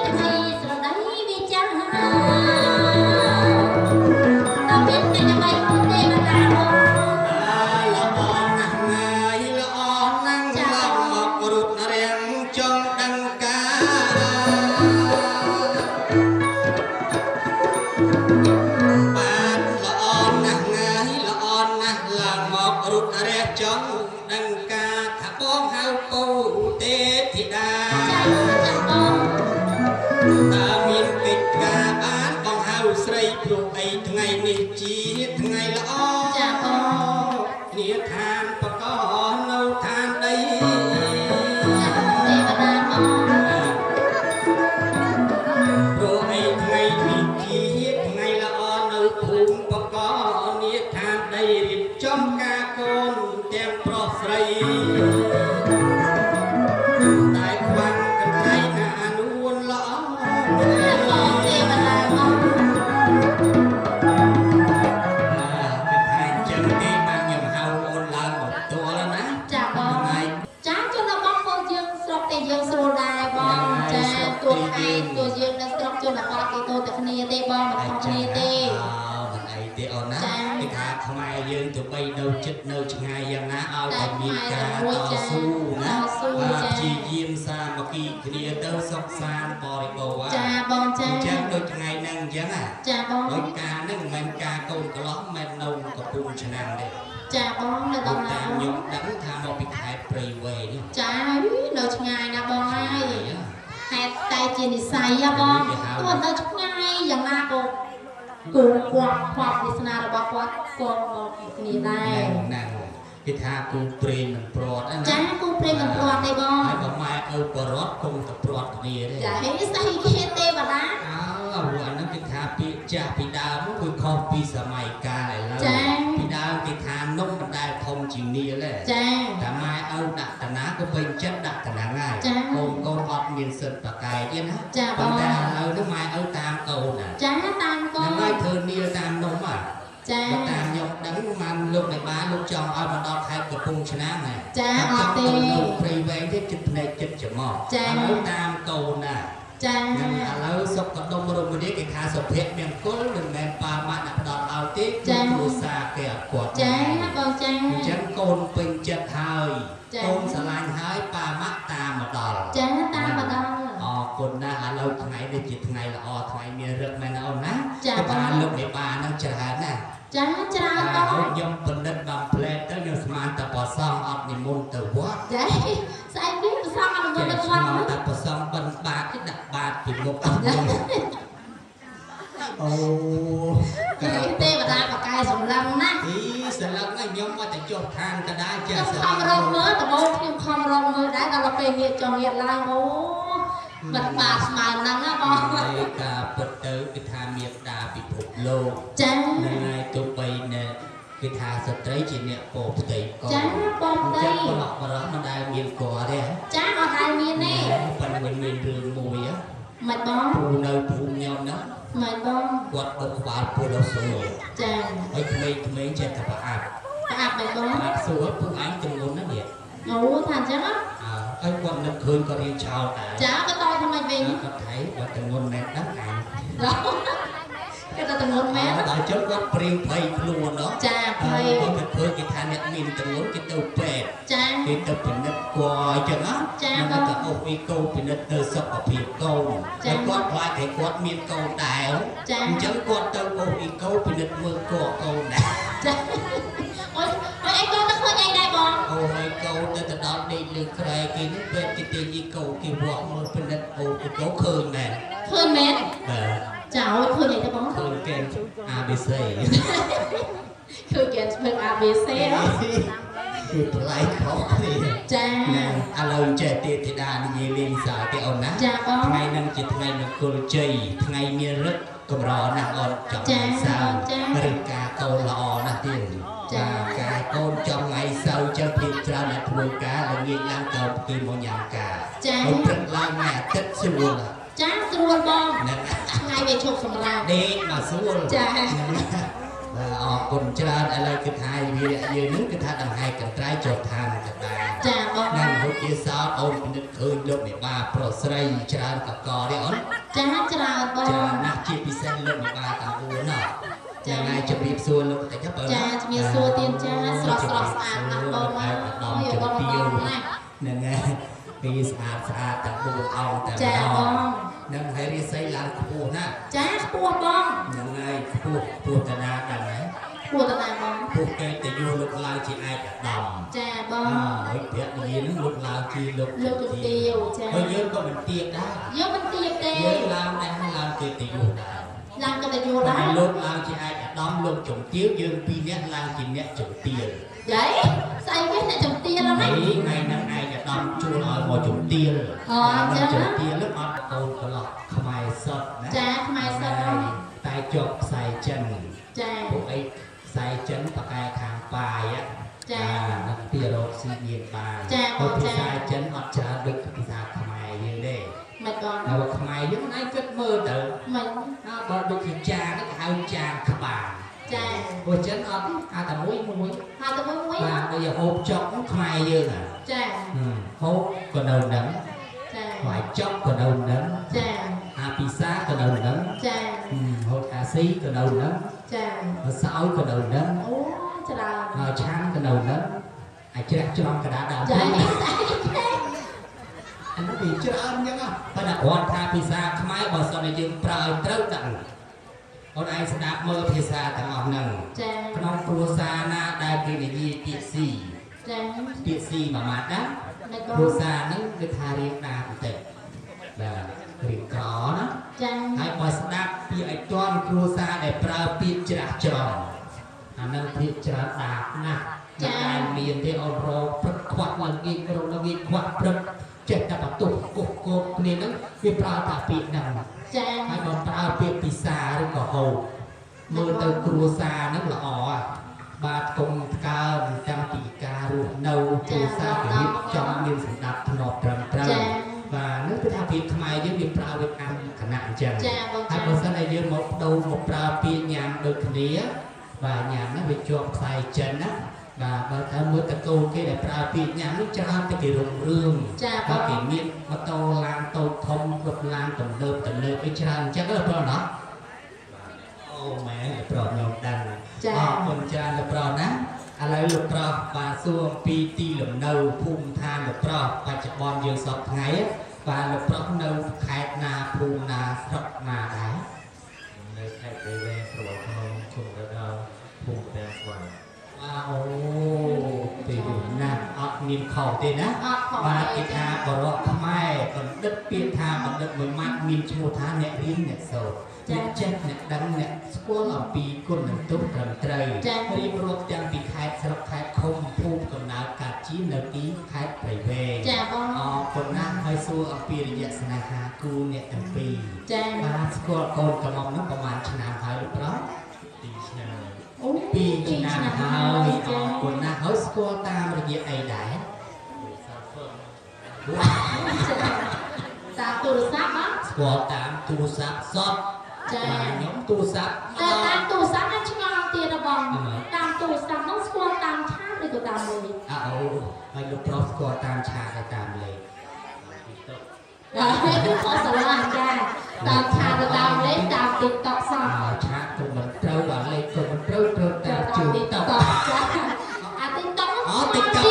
Speaker 10: ចង់ដឹងការបានល្អណាស់ងាយល្អណាស់ឡើងមករត់រះចង់ដឹងការថាបងហៅពូទេធីតាតើមានកិច្ចការបានបងហៅស្រីព្រោះអីថ្ងៃនេះជាថ្ងៃល្អចាបងគ្នាឋានបកនៅឋានដីព្រោះអីថ្ងៃនេះជាថ្ងៃល្អនៅភូមិបកនាឋានដីរៀបចំការកូនទាំងប្រុសស្រីតែខ្វាំងកន្លែងណានួនល្អตัวយើងនៅស្រុកជនបទគេទៅតែគ្នាទេបងមិនខុសគ្នាទេមិនអីទេអូនណាគេថាខ្មែរយើងទៅបីនៅចិត្តនៅឆ្ងាយយ៉ាងណាឲ្យតែមានការតស៊ូណាព្យាយាមសាមគ្គីគ្នាទៅសុខសាន្តបរិបូរណ៍ចាបងចាអញ្ចឹងដូចថ្ងៃហ្នឹងអញ្ចឹងចាបងដូចការហ្នឹងមិនមែនការកូនកន្លោះមិននៅកំពង់ឆ្នាំងទេចាបងនៅដល់ណាខ្ញុំដឹងថាមកពីខេត្តព្រៃវែងចានៅឆ្ងាយណាបងហើយហេតុតែជានិស័យបងគាត់នៅឆ្ងាយយ៉ាងណាក៏គូគាត់ផ្បវាសនារបស់គាត់ក៏មកពីគ្នាដែរណាគេថាគូព្រេងមិនព្រាត់ណាចាគូព្រេងមិនព្រាត់ទេបងហើយបើម៉ែឪបរត់គង់តែព្រាត់គ្នាទេចាហេស្អីគេទេបាតាអាហ្នឹងគេថាពាក្យចាស់ពីដើមគឺខុសពីសម័យកាលឥឡូវពីដើមគេថានំមិនដែលធំជាងនាលទេចាតែម៉ែឪដាក់តាណាក៏ពេញចិត្តដាក់តាណាហើយកូនកូនអត់មានសិទ្ធិប្រកែកទេណាចាបងតែឥឡូវនេះម៉ែឪតាមកូនណាចាតាមកូនហើយធ្វើនាលតាមនំចាបើតាមខ្ញុំដឹងមកលោកនៃបានលោកចង់ឲ្យមកដល់ខេត្តកំពង់ឆ្នាំងណាចាអត់ទេព្រៃវែងទេចិត្តភ្នែកចិត្តច្រមុះចាឥឡូវតាមកូនណាចាឥឡូវសុខកដុំរមនេះគេថាសុភ័ក្រមានគុលមិនមែនប៉ាម៉ាក់ដាក់ផ្ដល់ឲ្យទេគ្រួសារគេអត់គាត់ចាបងចាអញ្ចឹងកូនពេញចិត្តហើយកូនស្រឡាញ់ហើយប៉ាម៉ាក់តាមមកដល់ចាតាមមកដល់អរគុណណាស់ឥឡូវថ្ងៃនេះជាថ្ងៃល្អថ្ងៃមានរឹកមែនអូនណាចាបានលោកនៃបាននឹងច្រើនណាស់ចាច្រើនបងខ្ញុំបណ្ឌិតបំផ្លែតទៅខ្ញុំស្មានតែប្រសងអត់និមន្តទៅវត្តចាស្អែកនេះប្រសងអត់និមន្តទៅវត្តតែប្រសងបិណ្ឌបាតដាក់បាតពីមុខអូទេវតាបកាយសម្លឹងណាសម្លឹងខ្ញុំមកតែជាប់ឋានកដាចាខ្ញុំខំរងមើលតបខ្ញុំខំរងមើលដែរដល់ពេលងាកចង់ងាកឡើងអូបាត់បាស្មើហ្នឹងណាបងឯកាពិតទៅគឺថាមានតាពិភពលោកចាហ្នឹងហើយទោះបីនៅគឺថាស្ត្រីជាអ្នកពោផ្ទៃកចាពោផ្ទៃបរោះមិនដែលមានគាត់ទេចាអត់ដែលមានទេប៉ុន្តែមានរឿងមួយមិនបងពូនៅភូមិខ្ញុំណាមិនបងគាត់ដឹកក្បាលពលដល់សួរចាហើយក្មេងចេះតែប្រអាប់មិនបងប្រអាប់សួរពូឯងចំនួនណានេះអូថាអញ្ចឹងហើយគាត់នឹកឃើញគាត់រៀនឆោតដែរចាក៏តថ្មីវិញគាត់ថៃគាត់ទាំងងន់មែនដឹងអញគេទៅទាំងងន់មែនដល់ជិះគាត់ព្រៀងភ័យខ្លួនណោះចាភ័យគាត់ឃើញគេថាអ្នកមានទាំងងន់គេទៅពេទ្យចាគេទៅពិនិត្យគាត់អញ្ចឹងណាចាគាត់ទៅអូសអ៊ីកូពិនិត្យទៅសុខភាពកូនហើយគាត់ខ្លាចតែគាត់មានកូនដែរចាអញ្ចឹងគាត់ទៅអូសអ៊ីកូពិនិត្យមើលកកូនដែរចាអូយអីកូនទៅឃើញអីដែរបងអូយកូនទៅដល់ដេកលើក្រែគេនេះពេលគេទាញអ៊ីកូគេវក់មើលពិនិត្យអូអ៊ីកូឃើញមែនបាទចាអូឃើញអីទៅបងឃើញគេ ABC ឃើញគេស្ពឹក ABC គឺប្លែកខុសគ្នាចាឥឡូវចេះទេធីតានិយាយលេងសើចទេអូនណាចាបងថ្ងៃហ្នឹងជាថ្ងៃមង្គលជ័យថ្ងៃមានរឹកកម្រណាស់អូនចង់ថ្ងៃសៅរ៍ឬការកូនល្អណាស់ទៀតចាការកូនចង់ថ្ងៃសៅរ៍ចឹងភាពច្រើនអ្នកធ្វើការល្ងាចឡើងទៅគឺមកញ៉ាំការចាព្រឹកឡើងថ្ងៃអាទិត្យស្រួលចាស្រួលបងថ្ងៃវាឈប់សម្រាប់ដេកមកស្រួលចាអរគុណច្រើនឥឡូវគឺថាវាយើងនឹងគឺថាដង្ហែកន្ត្រៃចុះឋានកណ្ដាលចាបងនឹងហូបជាសោតអូនពិនិត្យឃើញលោកមេបាប្រុសស្រីច្រើនកកទេអូនចាច្រើនបងច្រើនណាស់ជាពិសេសលោកមេបាតាអួនណាចាថ្ងៃជម្រាបសួរលោកតិចបើចាជំរាបសួរទៀនចាស្រស់ស្អាតណាស់បងមកដល់ជំរាបណាស់ហ្នឹងហើយ
Speaker 9: ពីស្អាតតែបួនអង្គតែចាបងនឹងហើយរៀស័យឡើងខ្ពស់ណាចាខ្ពស់បងហ្នឹងហើយខ្ពស់តាណាដល់ហើយខ្ពស់តាណាបងខ្ពស់គេទៅយូរលោកឡើងជាឯកឧត្តមចាបងហើយព្រះនិយាយនឹងលោកឡើងជាលោកជំទាវចាហើយយើងក៏មិនទៀបដែរយើងមិនទៀបទេយើងឡើងដែរឡើងគេទៅយូរដែរឡើងក៏ទៅយូរដែរលោកឡើងជាឯកឧត្តមលោកជំទាវយើងពីរនាក់ឡើងជាអ្នកជំទាវយាយស្អីគេអ្នកជំទាវហ្នឹងថ្ងៃហ្នឹងឯកឧត្តមជួលឲ្យមកជំទាវចាជំទាវលោកអត់កូនកន្លោះខ្មែរសុទ្ធណាចាខ្មែរសុទ្ធហ្នឹងតែជាប់ខ្សែចិនចាពួកអីខ្សែចិនប៉កែខាងបាយចានឹងទីរកស៊ីមានបានចាភាសាចិនអត់ច្រើនដូចភាសាខ្មែរយើងទេមិនបងហើយខ្មែរយើងឯងគិតមើលទៅមិនបើដូចជាចាគេហៅចាក្បាលចាព្រោះចិនអត់ហៅតែមួយហៅតែមួយបាទដូចហូបចុកខ្មែរយើងចាហូបក៏នៅនឹងចាហើយចុកក៏នៅនឹងចាអាពិសាក៏នៅនឹងចាហូបអាស៊ីក៏នៅនឹងចាសោយក៏នៅនឹងអូច្រើនហើយឆាន់ក៏នៅនឹងអាចជ្រះច្រំកដាដើមចាអានោះវាច្រើនអញ្ចឹងប៉ុន្តែគាត់ថាភាសាខ្មែរបើសិនជាយើងប្រើឲ្យត្រូវដឹងអូនឯងស្ដាប់មើលភាសាទាំងអស់ហ្នឹងចាក្នុងគ្រួសារណាដែលគេនិយាយពាក្យស៊ីចាពាក្យស៊ីមួយម៉ាត់ណាគ្រួសារហ្នឹងគឺថារៀងដាបន្តិចបាទរៀងក្រណាចាហើយបើស្ដាប់ពាក្យឲ្យទាន់គ្រួសារដែលប្រើពាក្យច្រាស់ច្រំអានឹងពាក្យច្រើនដាបណាស់ចាមានទេអូនរកព្រឹកខ្វាត់ឡើងងាយរកឡើងងាយខ្វាត់ព្រឹកចេះតែបន្ទប់គប់គ្នាហ្នឹងវាប្រើតែពាក្យហ្នឹងចាហើយបើប្រើពាក្យពិសាឬក៏ហូបមើលទៅគ្រួសារហ្នឹងល្អបាទគុំកើតាំងពីការរស់នៅគ្រួសារគេរៀបចំមានសម្ដាប់ធ្នាប់ត្រឹមត្រូវបាទនោះគឺថាពាក្យខ្មែរយើងវាប្រើវាអានគណៈអញ្ចឹងហើយបើសិនតែយើងមកបដូរមកប្រើពាក្យញ៉ាំដូចគ្នាបាទញ៉ាំហ្នឹងវាជាប់ខ្សែចិនណាបាទបើតាមមើលតកូនគេដែលប្រើពាក្យញ៉ាំនេះច្រើនតែគេរុងរឿងបើគេមានម៉ូតូឡានតូចធំគ្រប់ឡានទំនើបវាច្រើនអញ្ចឹងទេប្រុសណាអូម៉ែប្រុសខ្ញុំដឹងអរគុណច្រើនលោកប្រុសណាឥឡូវលោកប្រុសបាទសួរពីទីលំនៅភូមិឋានលោកប្រុសបច្ចុប្បន្នយើងសពថ្ងៃបាទលោកប្រុសនៅខេត្តណាភូមិណាស្រុកណាដែរនៅខេត្តព្រៃវែងស្រុកក្នុងឈុំរដូវភូមិតាស្វាយអូទីណាអត់មានខុសទេណាបាទគេថាបរោះខ្មែរបណ្ឌិតពាក្យថាបណ្ឌិតមួយម៉ាត់មានឈ្មោះថាអ្នករៀនអ្នកសូត្រអ្នកចេះអ្នកដឹងអ្នកស្គាល់អំពីគុណនិងទុកត្រឹមត្រូវរៀបរាប់ទាំងពីខេត្តស្រុកខេត្តឃុំភូមិកំណើតកាជានៅទីខេត្តព្រៃវែងចាបងអរគុណណាស់ហើយសួរអំពីរយៈស្នេហាគូអ្នកទាំងពីរចាបាទស្គាល់កូនកំមុំនោះប្រហែលឆ្នាំហើយលោកប្រុស2 ឆ្នាំអូ2 ឆ្នាំហើយអរគុណណាស់ហើយស្គាល់តាមរយៈអីដែរតាមទូរស័ព្ទស្គាល់តាមទូរស័ព្ទសតចាខ្ញុំទូរស័ព្ទតែតាមទូរស័ព្ទហ្នឹងឆ្ងល់ទៀតបងតាមទូរស័ព្ទហ្នឹងស្គាល់តាមឆាតឬក៏តាមលេខអូហើយលោកប្រុសស្គាល់តាមឆាតហើយតាមលេខបាទខុសស្រឡាញ់ចាតាមឆាតទៅតាមលេខតាម TikTok សោះឆាតក៏មិនត្រូវបាទលេខក៏មិនត្រូវតាមជើង TikTok ចាអា TikTok អូ TikTok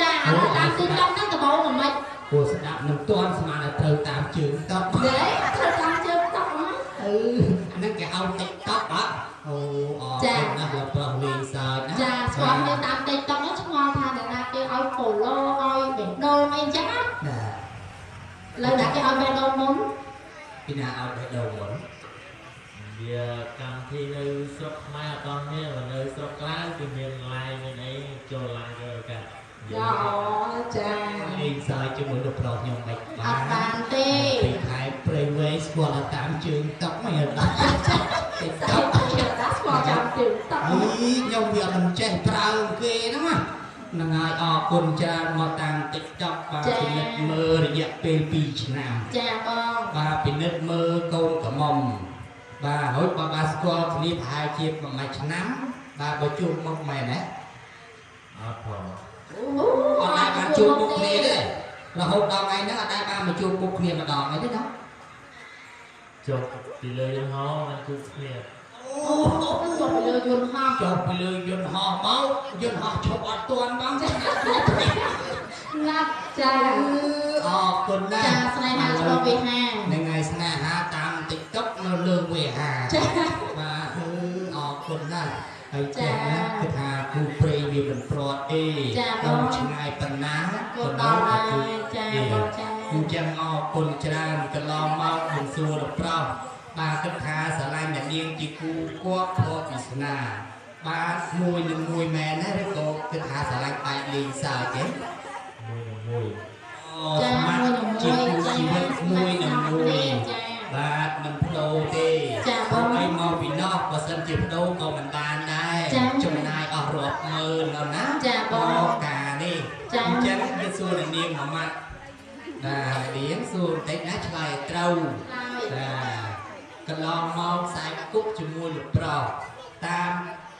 Speaker 9: ចាតាម TikTok ហ្នឹងដំបូងមិនខ្មិចព្រោះស្ដាប់នឹងទាន់ស្មានតែត្រូវតាមជើង TikTok ត្រូវតាមជើង TikTok ហ្នឹងអាហ្នឹងគេហៅ TikTok អត់អូអរគុណណាស់លោកប្រុសលេងសើចណាចាស្គាល់គ្នាតាម TikTok ហ្នឹងឆ្ងល់ថាអ្នកណាគេឲ្យ follow ឲ្យបេះដូងអីអញ្ចឹងណាឡើយណាគេឲ្យបេះដូងមុនពីណាឲ្យបេះដូងមុនវាកម្មវិធីនៅស្រុកខ្មែរអត់ដល់នេះនៅស្រុកក្រៅគឺមាន live មានអីចូល live ទៅកាត់អូចាលេងសើចជាមួយលោកប្រុសខ្ញុំមិនបានទេពីខែព្រៃវែងស្គាល់តាមជើងតុកមិនអត់ដល់ទេតុកស្គាល់តាមជើងតុកខ្ញុំវាមិនចេះប្រើគេហ្នឹងហ្នឹងហើយអរគុណច្រើនមកតាម TikTok បាទពិនិត្យមើលរយៈពេល2 ឆ្នាំចាបងបាទពិនិត្យមើលកូនកំមុំបាទហើយបាទស្គាល់គ្នាប្រហែលជាមួយឆ្នាំបាទបើជួបមុខមែនទេអត់ផងអត់បានជួបមុខគ្នាទេរហូតដល់ថ្ងៃហ្នឹងអត់បានមកជួបមុខគ្នាម្ដងទេណាចុះពីលើយន្តហោះបានជួបគ្នាអូចុះពីលើយន្តហោះមកយន្តហោះឈប់អត់ទាន់បងទេ
Speaker 10: ងាប់ចា
Speaker 9: អរគុណណាស់
Speaker 10: ចាស្នេហាឆ្លងវិហារ
Speaker 9: នឹងហើយស្នេហាតាម TikTok នៅលើវិហារ
Speaker 10: ចា
Speaker 9: បាទអរគុណណាស់ហើយចាគឺថាគូព្រេងវាមិនប្រត់ទេដល់ឆ្ងាយប៉ុណ្ណាក៏ដល់ដែរចាបងចាអញ្ចឹងអរគុណច្រើនកន្លងមកមិនសួរដល់ប្រុសបាទគិតថាស្រឡាញ់អ្នកនាងជាគូគាត់ព្រោះពិស្នាបាទមួយនឹងមួយមែនណាឬក៏គិតថាស្រឡាញ់បែបលេងសើចទេមួយចាមួយនឹងមួយជាគូជីវិតមួយនឹងមួយបាទមិនបដូរទេចាបងឲ្យមកពីណោះបើសិនជាបដូរក៏មិនបានដែរចំណាយអស់រាប់ម៉ឺនដល់ណាចាបងការនេះអញ្ចឹងវាសួរនាងមួយម៉ាត់បាទនាងសួរបន្តិចណាឆ្លើយត្រូវបាទកន្លងមកខ្សែគប់ជាមួយលោកប្រុសតាម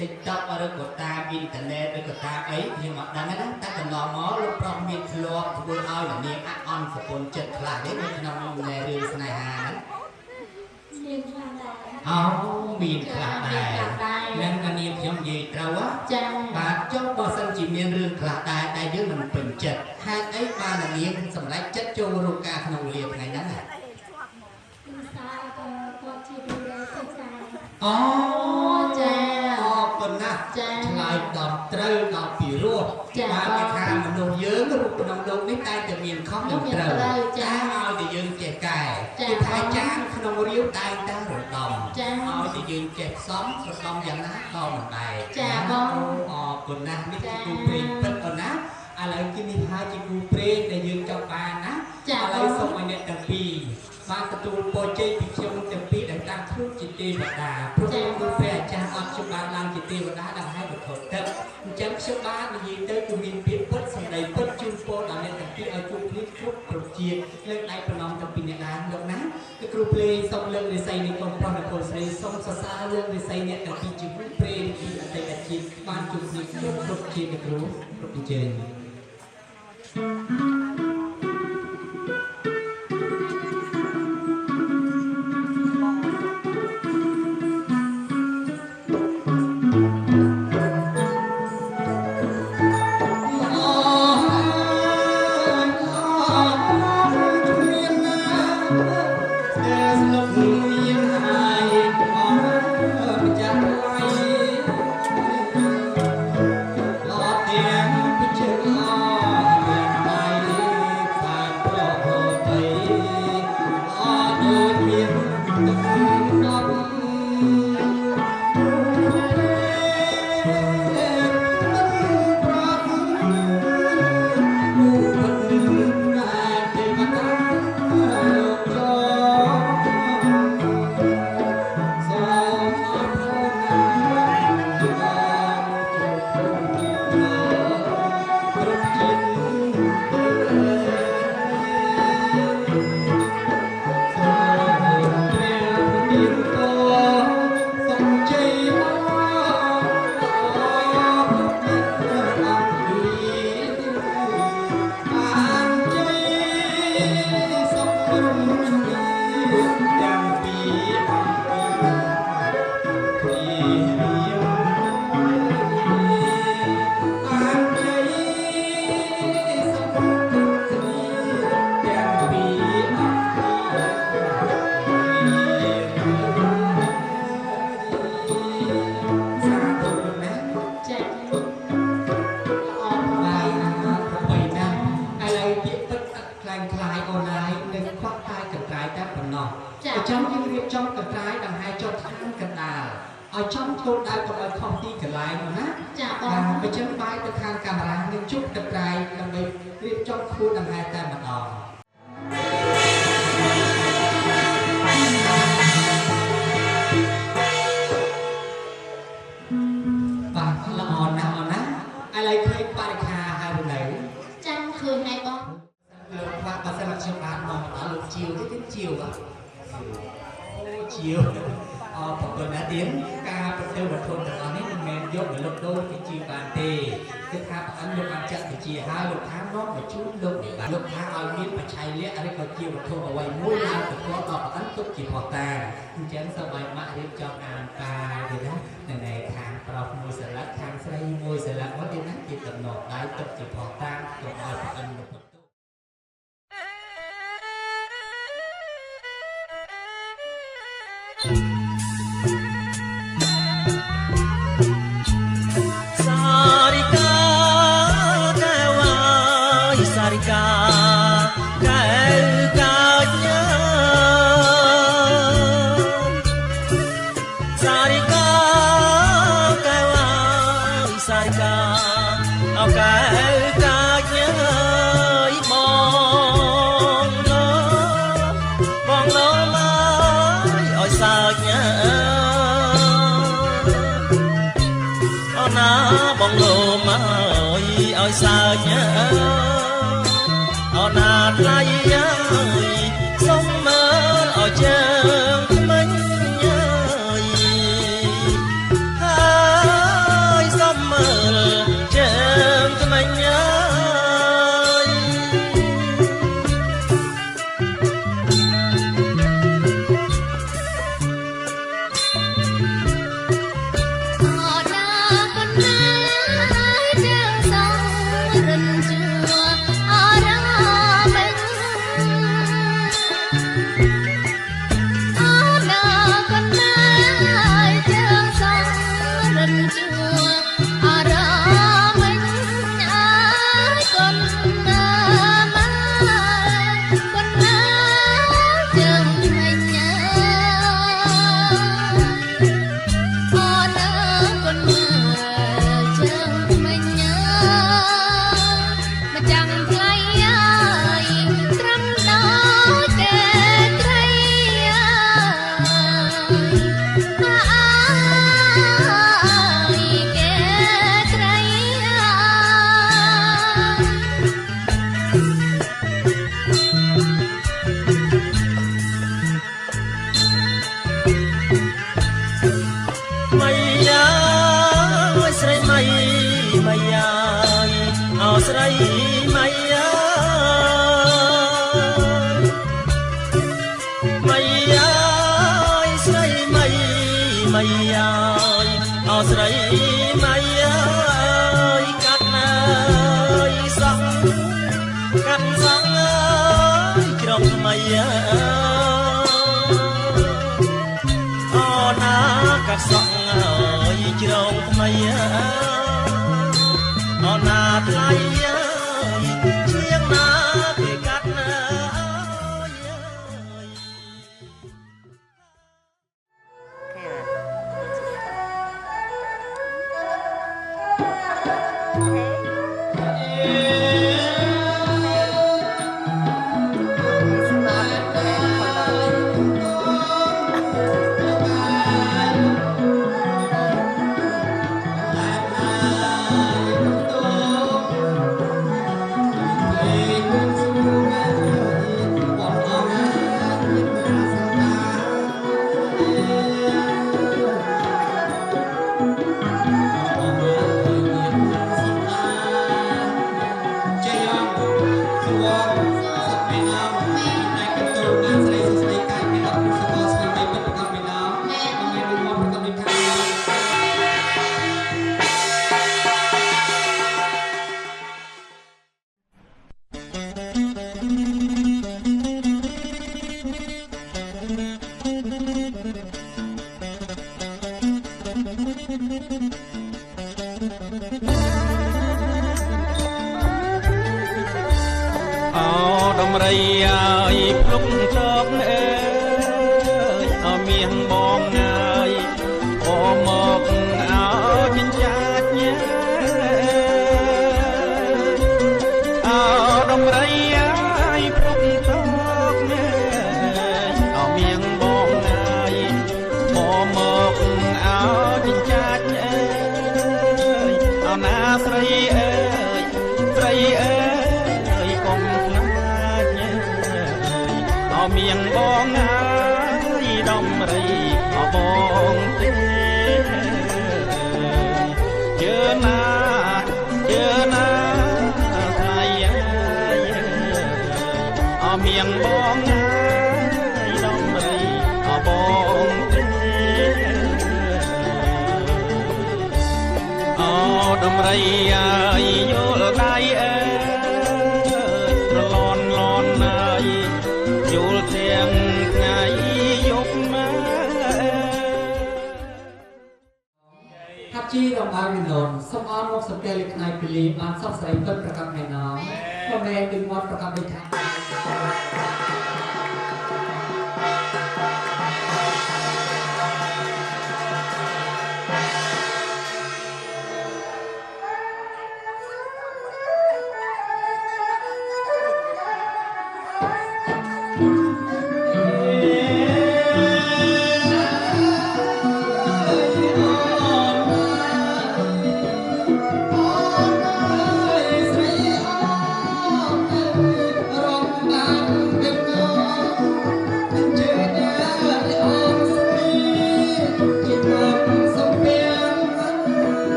Speaker 9: TikTok ឬក៏តាមអ៊ីនធឺណិតឬក៏តាមអីខ្ញុំអត់ដឹងណាតែកន្លងមកលោកប្រុសមានធ្លាប់ធ្វើឲ្យនាងអន់សពុនចិត្តខ្លះទេនៅក្នុងរឿងស្នេហាហ្នឹងមានខ្លះដែរអូមានខ្លះដែរនឹងនាងខ្ញុំនិយាយត្រូវចាបាទចុះបើសិនជាមានរឿងខ្លះដែរតែយើងមិនពេញចិត្តហេតុអីបាននាងសម្រេចចិត្តចូលរកការក្នុងវេលាថ្ងៃហ្នឹងអូចាអរគុណណាស់ចាឆ្លើយដល់ត្រូវដល់ពីរោះបាទគេថាមនុស្សយើងរូបក្នុងលោកនេះតែតែមានខុសនិងត្រូវចាឲ្យតែយើងចេះកែគេថាចានក្នុងរាវតែងតែរដំចាឲ្យតែយើងចេះផ្សំរដំយ៉ាងណាក៏មិនដែរចាបងអរគុណណាស់នេះជាគូព្រេងពិតអូនណាឥឡូវគេនេះហើយជាគូព្រេងដែលយើងចង់បានណាឥឡូវសូមឲ្យអ្នកទាំងពីរបានទទួលពរជ័យពីខ្ញុំទាំងពីរដែលតាំងខ្លួនជាទេវតាព្រោះខ្ញុំគឺព្រះអាចារ្យអត់ខ្ញុំបានឡើងជាទេវតាដល់ហើយវត្ថុទឹកអញ្ចឹងខ្ញុំបាននិយាយទៅគឺមានពាក្យពុតសម្ដីពុតជូនពរដល់អ្នកទាំងពីរឲ្យជួបគ្នាគ្រប់គ្រប់ជាតិលើកដៃប្រណម្យទាំងពីរអ្នកដែរលោកណាគឺគ្រូភ្លេងសូមលើកនិស័យនៃកូនប្រុសនិងកូនស្រីសូមសរសើរលើកនិស័យអ្នកទាំងពីរជាគូព្រេងពីអតីតជាតិបានជួបគ្នាគ្រប់គ្រប់ជាតិគ្រូគ្រប់អញ្ជើញ ចំយើងរៀបចំកត្រាយដង្ហែចុះឋានកណ្ដាលឲ្យចំគោលដៅកុំឲ្យខុសទីកន្លែងណាចាបងអញ្ចឹងបាយទៅខាងកាមេរ៉ានឹងជប់កត្រាយដើម្បីរៀបចំខួរដង្ហែតែម្ដងបាទល្អណាស់អូនណាឥឡូវឃើញបរិខាហើយនៅចាំឃើញហើយបងលោកខ្វះបើសិនមកខ្ញុំបានមកដល់លោកជាវទេជាវអូជាវឥ ប្រពន្ធណាទៀតការប្រតិបត្តិធនទាំងអស់នេះមិនមែនយកមកលុបដូរជាជីបានទេគឺថាប្រអិនលោកបានចាត់វិជាហើយលោកថាមកមកជួយលោកនេះបាទលោកថាឲ្យមានបច្ច័យលក្ខឬក៏ជាវត្ថុអ្វីមួយដែលទទួលដល់ប្រអិនទុកជាផុសតាងអញ្ចឹងសូមឲ្យម៉ាក់រៀបចំអានការទៀតណានៅខាងប្រុសមួយស្លាកខាងស្រីមួយស្លាកមកទៀតណាជាតំណដៃទុកជាផុសតាងទុកឲ្យប្រអិនលោក
Speaker 2: បងលោមកឲ្យសើចអូណាថ្លៃសុំមើលឲ្យជើងមិញហើយសុំមើលជើងមិញស្រីម៉ៃម៉ៃស្រីម៉ៃម៉ៃអោស្រីម៉ៃកាត់ណាយសងកាត់សងក្រុមថ្មីអូណាកាត់សងជ្រងថ្មីអូណាថ្លៃជាងណាគេកាត់ណាដំរីអើយភ្លុកចប់អើយអមានបងងាយអូមកអើចិញ្ចាចញ៉ាអើដំរីអើយភ្លុកចប់អើយអមានបងងាយអូមកអើចិញ្ចាចអើយអណាស្រីអើយស្រីអើយកុំមានបងអើយដំរីអបង
Speaker 3: ងបងហើយដំរីអបងទេអូដំរីអើយយល់ដៃអើប្រឡនលន់ហើយយល់ទាំងថ្ងៃយប់មក
Speaker 9: ថាជីរំបានវិលនសូមអរមកសង្កេតលេខថ្ងៃពីលីបានសពស្រីពិតប្រកបឯណោមក៏មែនពីមាត់ប្រកបដូចថា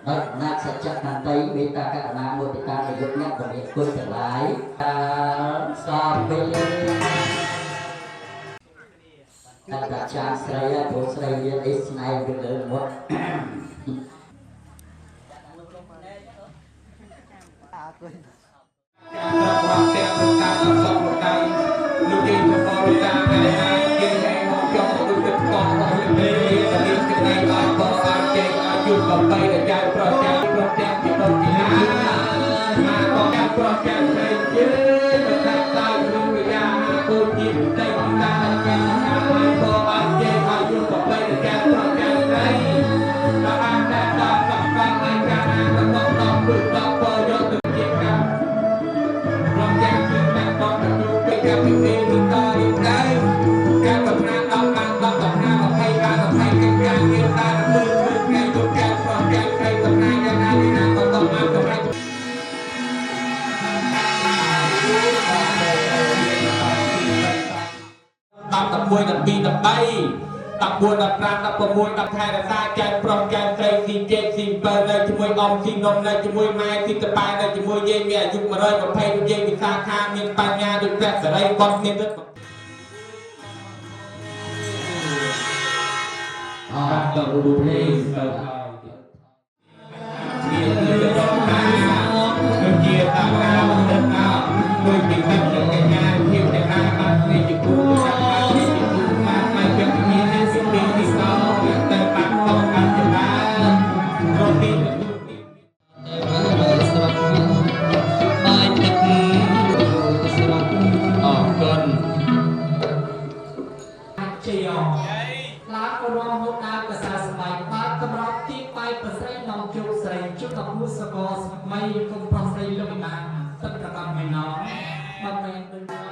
Speaker 9: ដោយអំណាចសច្ចៈនន្តីមេត្តាករុណាមុទិតាប្រយុទ្ធអ្នកពលាគុណទាំងឡាយសពពេលតែតាចារ្យស្រីព្រោះស្រីមានអីស្នេហ៍ទៅលើមុតមួយដល់2ដល់3 14 15 16 10ខែរសាចែកប្រុសចែកស្រីស៊ីជែកស៊ី7នៅជាមួយអំស៊ីនំនៅជាមួយម៉ែស៊ីតប៉ែនៅជាមួយយាយមានអាយុ120និយាយវិសាខាមានបញ្ញាដូចព្រះសរីបត់មានទឹកបាទទៅរូបភ្លេងទៅហើយជារងបានជាតារាទៅដល់មួយពីវិទ្យាកញ្ញាភាពដែលបាននេះជាគូ ไม่คงพอใส่ลงมาตั้งแต่ตอนไม่น้องมาเป็นโดยตัว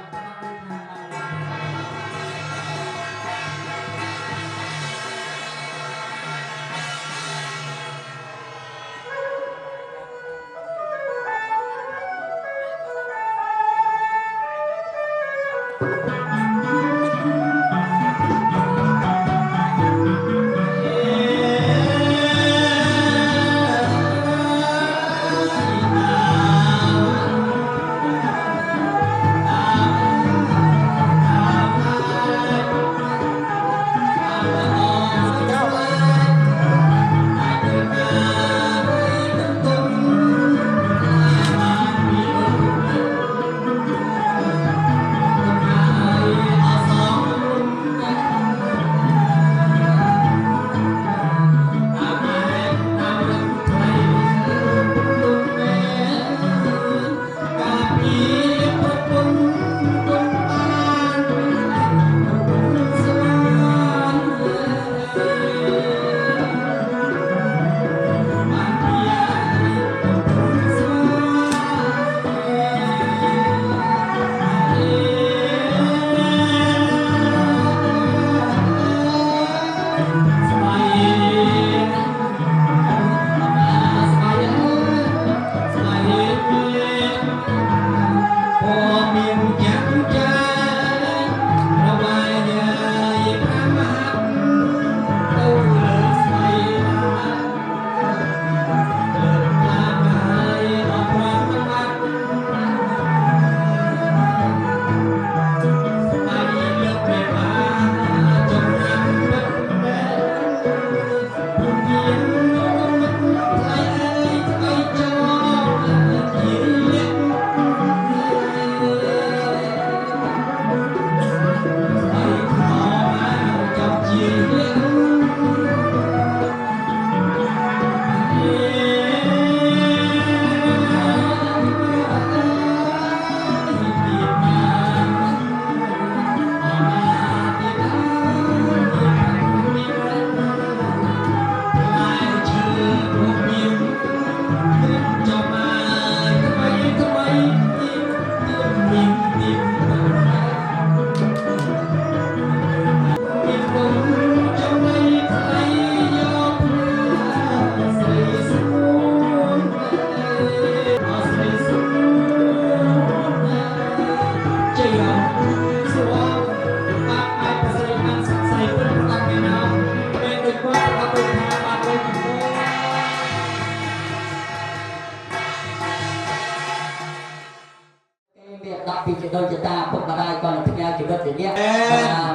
Speaker 9: ពីជាដូចជាតាពុកម្ដាយក៏នឹងផ្ញើជីវិតទៅនេះ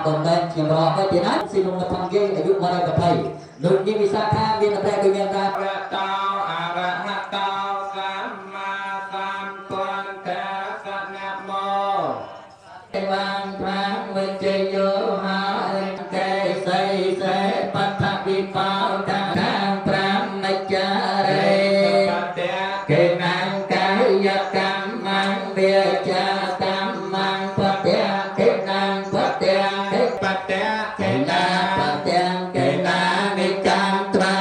Speaker 9: បំណែកខ្ញុំរកទៅទៀតណាស៊ីក្នុងក្នុងគេអាយុ120ដូចនេះវិសាខាមានតែដូចមានតា
Speaker 5: រតោអរហតោសម្មាសម្ពុទ្ធសនមោ
Speaker 9: ទេវាងប្រាំវិជយោហើយកេសីសេបដ្ឋវិបោតានាងប្រាំនិច្ចារេកេណាងកាយកម្មងវាចាកម្មងបត្យកេណាងបត្យកេបត្យកេណាបត្យកេណានិកម្មត្រា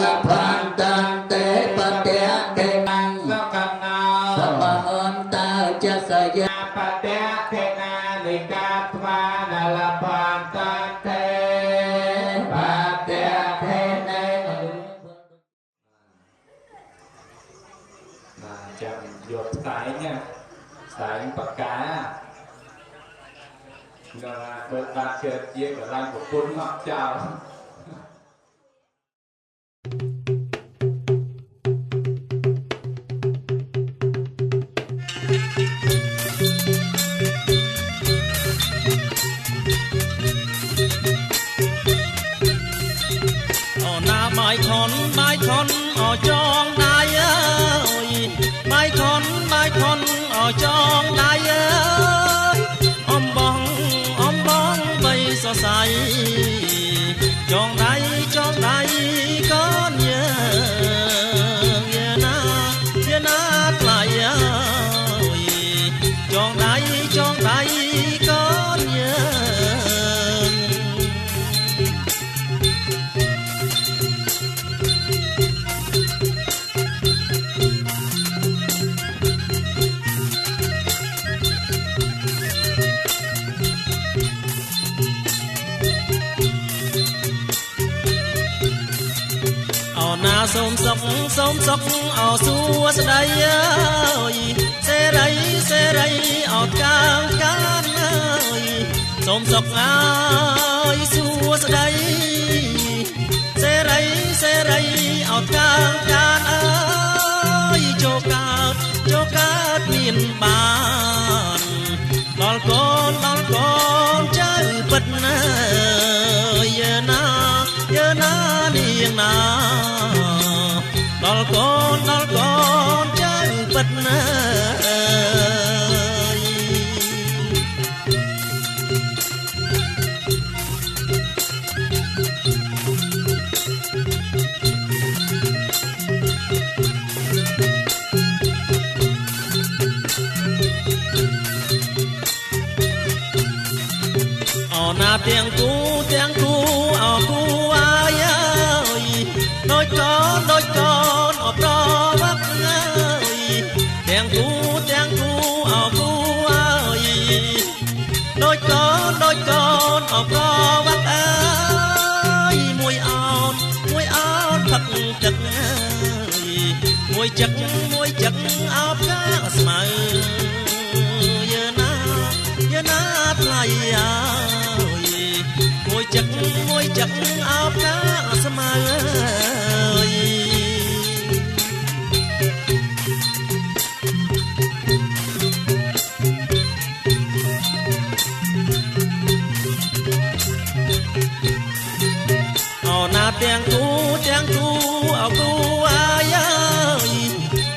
Speaker 9: លភន្តន្តេបត្យកេណាងសកណោសមអន្តចសយា
Speaker 5: បត្យកេណានិកាត្វានលភន្តន្តេ
Speaker 9: បត្យកេណា
Speaker 5: ចាំយកស្តែងណាស្តែងបកាដល់បើបានជឿជាកន្លែងប្រពន្ធមកចោល
Speaker 3: អូណាបាយខនអចងដៃអើយបាយខនអចងដៃអើយអំបងបីសរសៃចងដៃកូនយើងយាណាថ្លៃអើយចងដៃកូនយើង សុខសូមសុខអោសួស្ដីអើយសេរីសេរីអោកាងកានអើយសូមសុខអើយសួស្ដីសេរីសេរីអោកាងកានអើយចូលកើតមានបានដល់កូនចៅពិតណាយើណានាងណាដល់កូនចៅពិតណាណាទាំងគូអោគូអាយអើយដូចកូនអប្រវឹកអើយទាំងគូអោគូអើយដូចកូនអប្រវឹកអើយមួយអោនផឹកទឹកអើយមួយចឹកអោបកាស្មៅយើណាថ្លៃអើមួយចឹកអោបកាស្មៅអើយអូណាទាំងគូអោគូអាយអើយ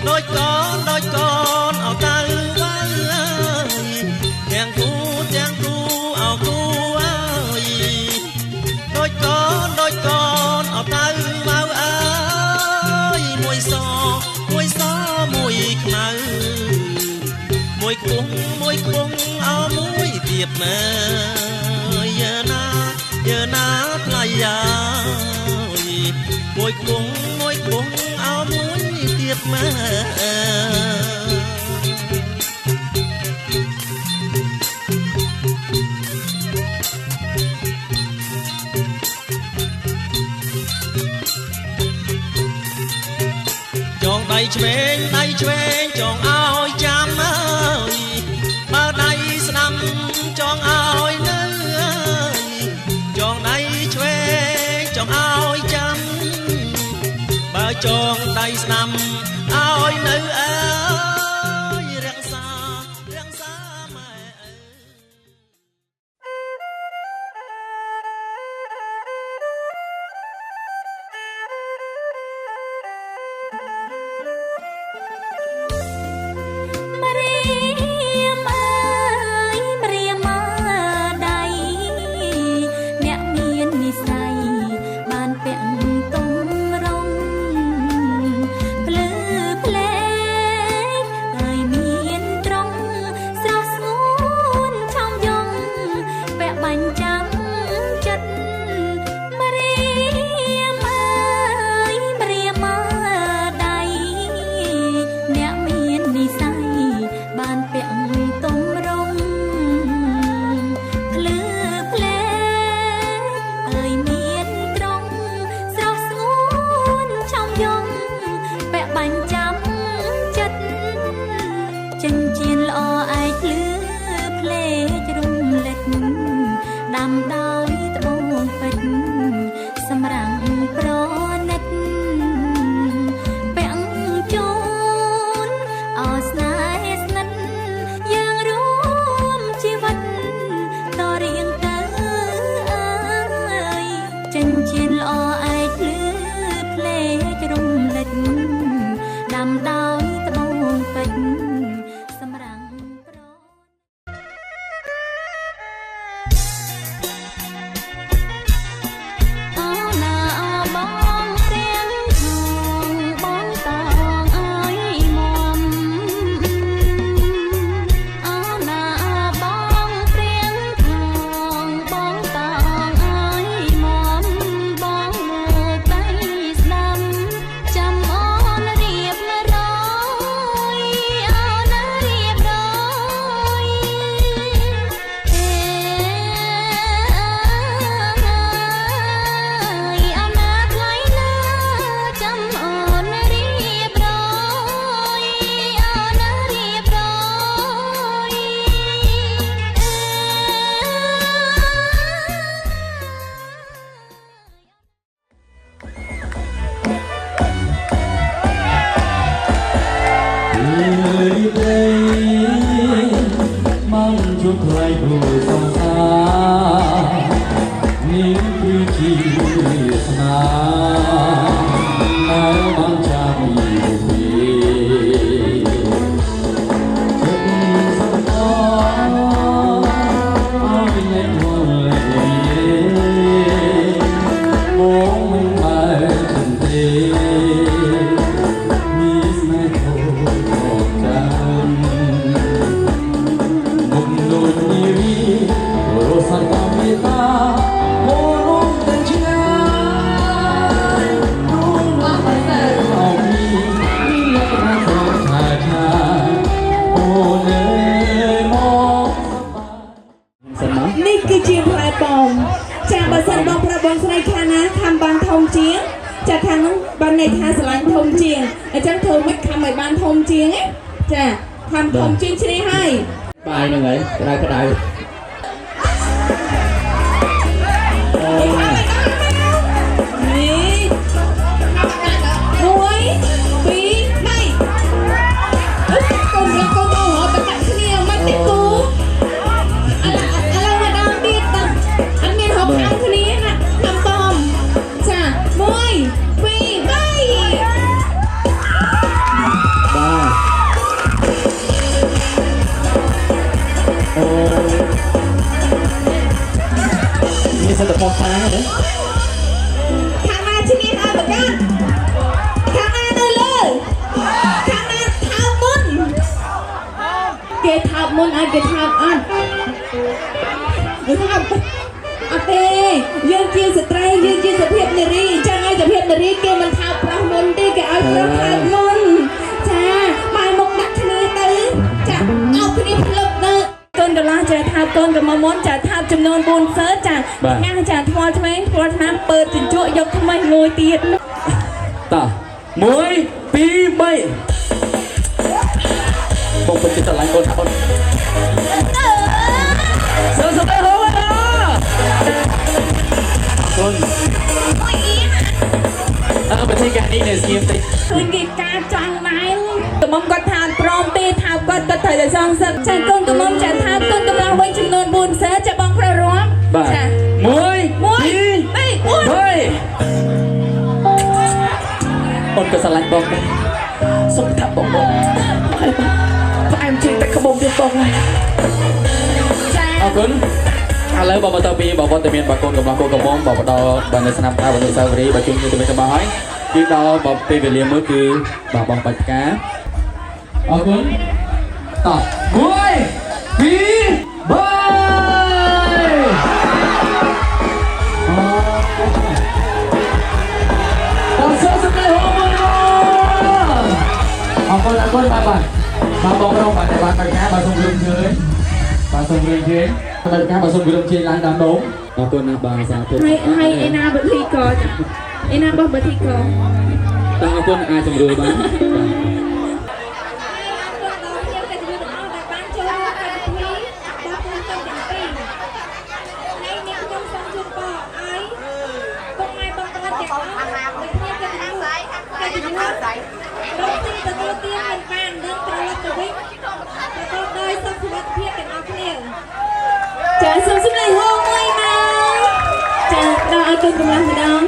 Speaker 3: ដូចកូនអោតៅវ៉ាអើយទាំងគូអោគូអើយដូចកូនអោតៅវ៉ាអើយមួយសមួយខ្មៅមួយខ្ពស់អោមួយទៀតមើយើណាថ្លៃអើយមួយខ្ពស់អោមួយទៀតមើចងដៃឆ្វេងចងឲ្យចាំអើយបើដៃស្ដាំចងឲ្យនៅអើយចងដៃឆ្វេងចងឲ្យចាំបើចងដៃស្ដាំឲ្យនៅអើយរក្សាម៉ែអើយ
Speaker 11: ក
Speaker 9: យទេមកជួបថ្លៃព្រោះសង្សារនេះគឺជាស្នាដែលបានចាំពី
Speaker 11: នេះគឺជាផ្លែប៉ោមចាបើសិនបងប្រាប់បងស្រីខាងណាខំបានធំជាងចាខាងនោះបានន័យថាស្រឡាញ់ធំជាងអញ្ចឹងធ្វើមិនខំឲ្យបានធំជាងចាខំធំជាងឈ្នះហើយ
Speaker 9: បាយហ្នឹងហើយក្តៅសិតតែផងតាទេ
Speaker 11: ខាងណាឈ្នះហើយប្រកាសខាងណានៅលើខាងណាថើបមុនគេថើបមុនឲ្យគេថើបអត់អត់ទេយើងជាស្ត្រីយើងជាសុភាពនារីអញ្ចឹងឲ្យសុភាពនារីគេមិនថើបប្រុសមុនទេគេឲ្យប្រុសថើបមុនចាបែរមុខដាក់គ្នាទៅចាเอาគ្នាភ្លឹបទៅកូនកន្លះចាថើបកូនកំមុនចាថើបចំនួន4សើចាញ៉ាំចាថ្មថ្មីព្រោះឆ្នាំពើជញ្ជក់យកថ្មីងួយទៀត
Speaker 9: តោះ1 2 3បងពិតទៅឡើងកូនអូនសើទៅហូបណាកូនប្រទេសកានេះនៅស្ងៀមតិច
Speaker 11: ឃើញគេការចង់ដែរកំមុំគាត់ថាព្រមទេថាគាត់ត្រូវតែសងសឹកចាកូនកំមុំចាថាកូនកំឡោះវិញចំនួន4សើចាបងប្រើរាប់
Speaker 9: ចា1 2 3អូនក៏ស្រឡាញ់បងដែរសុំថាបងផ្អែមជាងតែក្បូងទៀតបងហើយអរគុណឥឡូវបងបន្តពីបងវត្តមានបងកូនកំឡោះកូនកំមុំបងបដល់បាននៅស្នាមតាបងសាវរីបើជុំគ្នាទៅវិញទៅមកហើយគឺដល់បងពេលវេលាមួយគឺបងបាច់ផ្កាអរគុណតោះ1 2 3អរគុណបាទបងរងបាទតែបានបរិការបាទសូមរឿងជើញបាទសូមរឿងជើញបរិការបាទសូមរឿងជើញឡើងតាមដងអរគុណណាស់បាទសាធុ
Speaker 11: ហើយឯណាបធីកឯណាបោះបធីក
Speaker 9: តើអរគុណអាចសម្រួលបាន
Speaker 11: ចាសូមសម្លេងហូមួយណាចាដល់ឲ្យកូនកម្លាំងម្ដង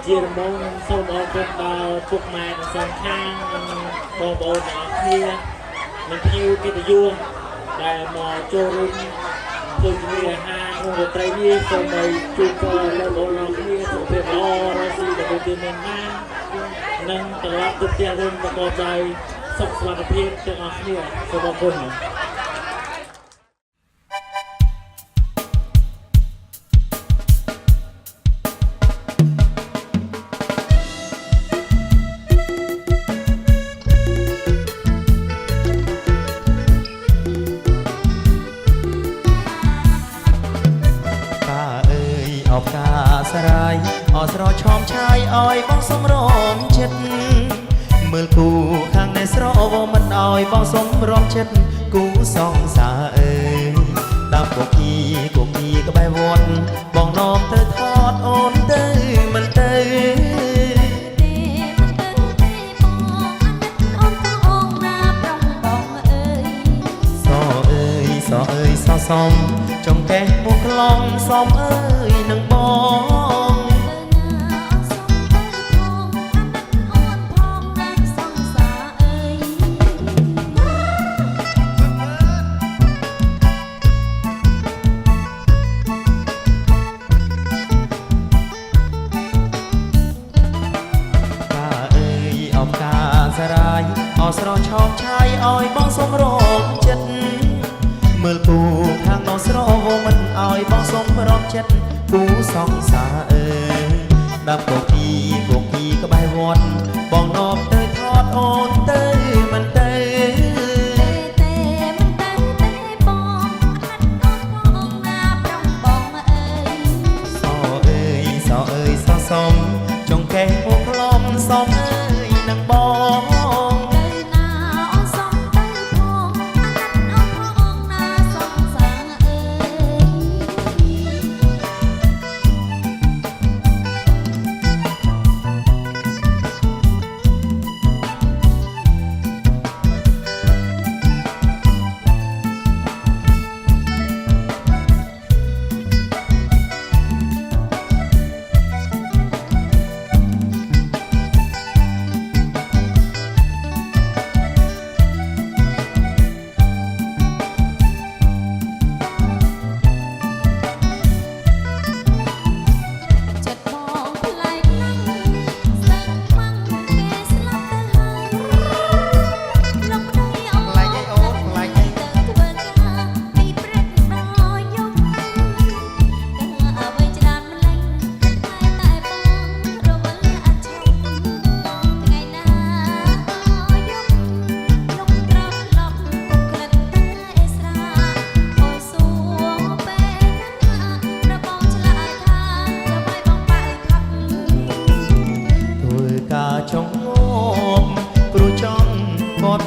Speaker 3: ជារំលងសូមអរគុណដល់ពុកម៉ែទាំងសងខាងបងប្អូនទាំងអស់គ្នានិងភ្ញៀវកិត្តិយសដែលមកចូលរួមជួយជំនួយអាហារក្នុងរាត្រីនេះសូមឲ្យជួយដល់បងប្អូនទាំងគ្នាសុខភាពល្អរស់ស៊ីដល់ទីមានបាននិងត្រឡប់ទៅផ្ទះវិញប្រកបដោយសុខសុវត្ថិភាពទាំងអស់គ្នាសូមអរគុណ
Speaker 2: អស្រោឆោមឆាយឲ្យបងសំរមចិត្តមើលគូខាងនេះស្រវមិនឲ្យបងសំរមចិត្តគូសងសាអើយតាមគគីក្បែរវត្តបងនោមទៅថតអូនទៅមិនទៅ សំចង់កេះមកក្លងសំអើយនឹងបងអស្រឆោមឆាយឲ្យបងសុំរងចិត្តមើលពូខាងនោះស្រវមិនឲ្យបងសុំរងចិត្តពូសងសាអើដាប់គោគីក្បែរវត្តបងនប់ទៅថតអូនទៅមិនទៅបងហាត់អូនផងណាប្រំបងអើយសអើយសសំចង់កេះមកក្លំសំអើយនឹងបង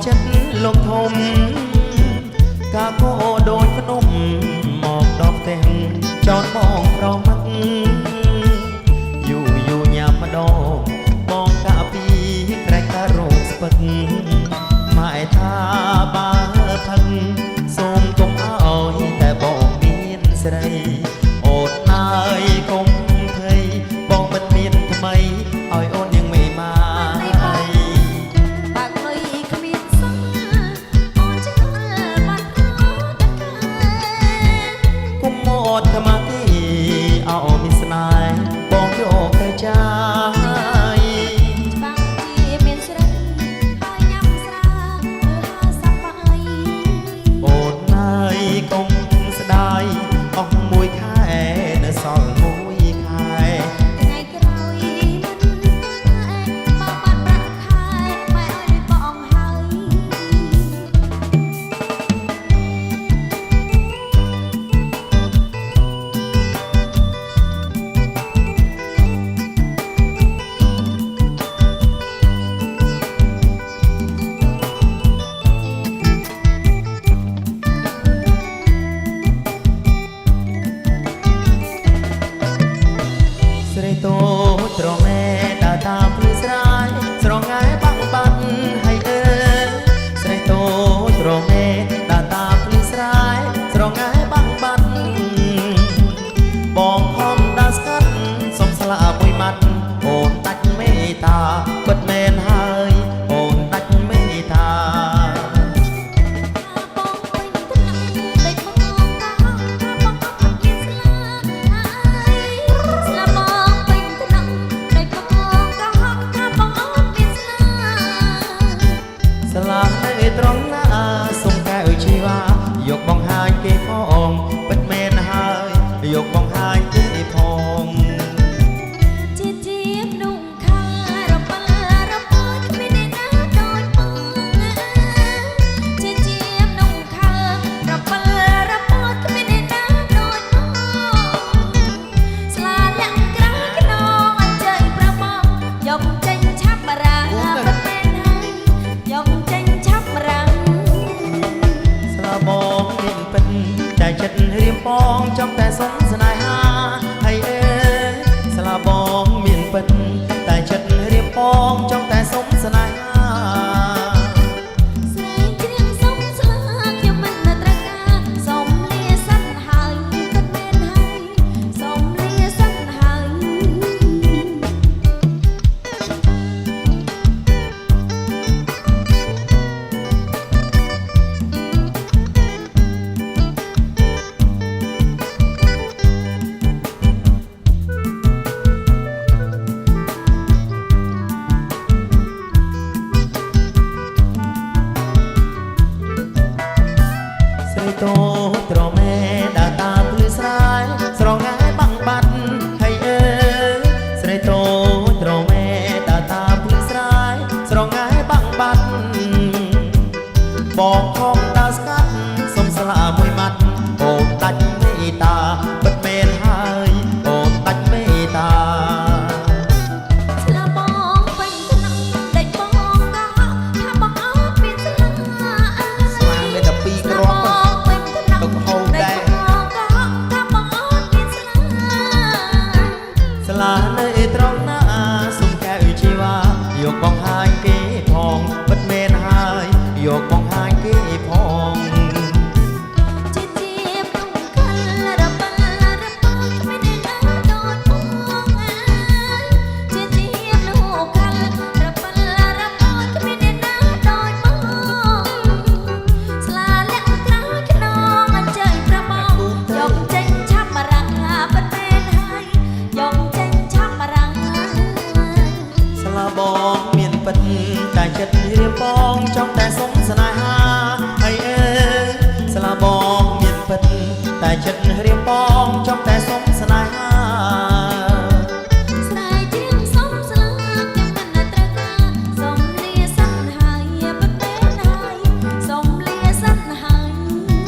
Speaker 2: ចិត្តលោកធំកាកោដូចភ្នំមកដល់ផ្ទះចោតបងប្រមាត់យូញ៉ាំម្ដងបងកាពីក្រែកតារោគស្ពឹកម៉ែថាបើផឹកសូមកុំឲ្យតែបងមានស្រីអូនណាយកុំភ័យបងមិនមានថ្មីឲ្យអូនยังไม่มาธรรมะที่เอามีสนายบอกโยกกระจายบางทีเมียนสระหอยยำสระเมื่อหาสับไปโอดนายกงสดายออกมวยขายเนื้อสอนมวยขายไงก็เราอีมันมาบัดรักขายไม่เอาได้ปองหายโตตรองแม่ตาตาพลือสลายสรองง่ายบังบันให้เออใส่โตตรองแม่ตาตาพลือสลายสรองง่ายบังบันบองคอมดาสกัดสมสละบุยมันโอนตัดไม่ตาเปิดเมนหายโอนตัดไม่ตาสลาในตรงหน้าส่งแก้วชีวายกบองหายเกยพองเป็นเมนหายยกบองหายเกยพองจีจีบนุ่งขารบลารบดไม่ได้น่าโดนมองจีจีบนุ่งขารบลารบดไม่ได้น่าโดนมองสลาเลี้ยงกระกนองอันเจยประมองยกใจชับมาราเป็นเมนหายยกใจชับมาราสลาบองเห็นเป็นใจฉันเรียม តោត្រមេដើរតាមភ្លឺស្រាយស្រងងាយបាំងបាត់ហើយអើស្រីតោត្រមេដើរតាមភ្លឺស្រាយស្រងងាយបាំងបាត់បងខំដើរស្កាត់សុំស្លាមួយម៉ាត់អូនដាច់មេត្តាពិតមែនហើយអូនដាច់មេត្តា យកបងហាយគេផងបិទមែនហើយយកបងហាយគេផងជាជាពុំខលរបលរបគ្មានណាដូចបងជាជាលោកខលរបលរបគ្មានណាដូចបងស្លាលាក់ក្រោយខ្នងអញ្ជើញប្របងយកចេញឆាប់រាំងបិទមែនហើយយកចេញឆាប់រាំងស្លាបងមានពិតតែចិត្តរៀបបងចង់តែសុំស្នេហាហើយអើស្លាបងមានពិតតែចិត្តរៀបបងចង់តែសុំស្នេហាស្នេហ៍ជាងសុំស្លាខ្ញុំមិនត្រូវការសុំលាសិនហើយពិតមែនហើយសុំលាសិនហើយ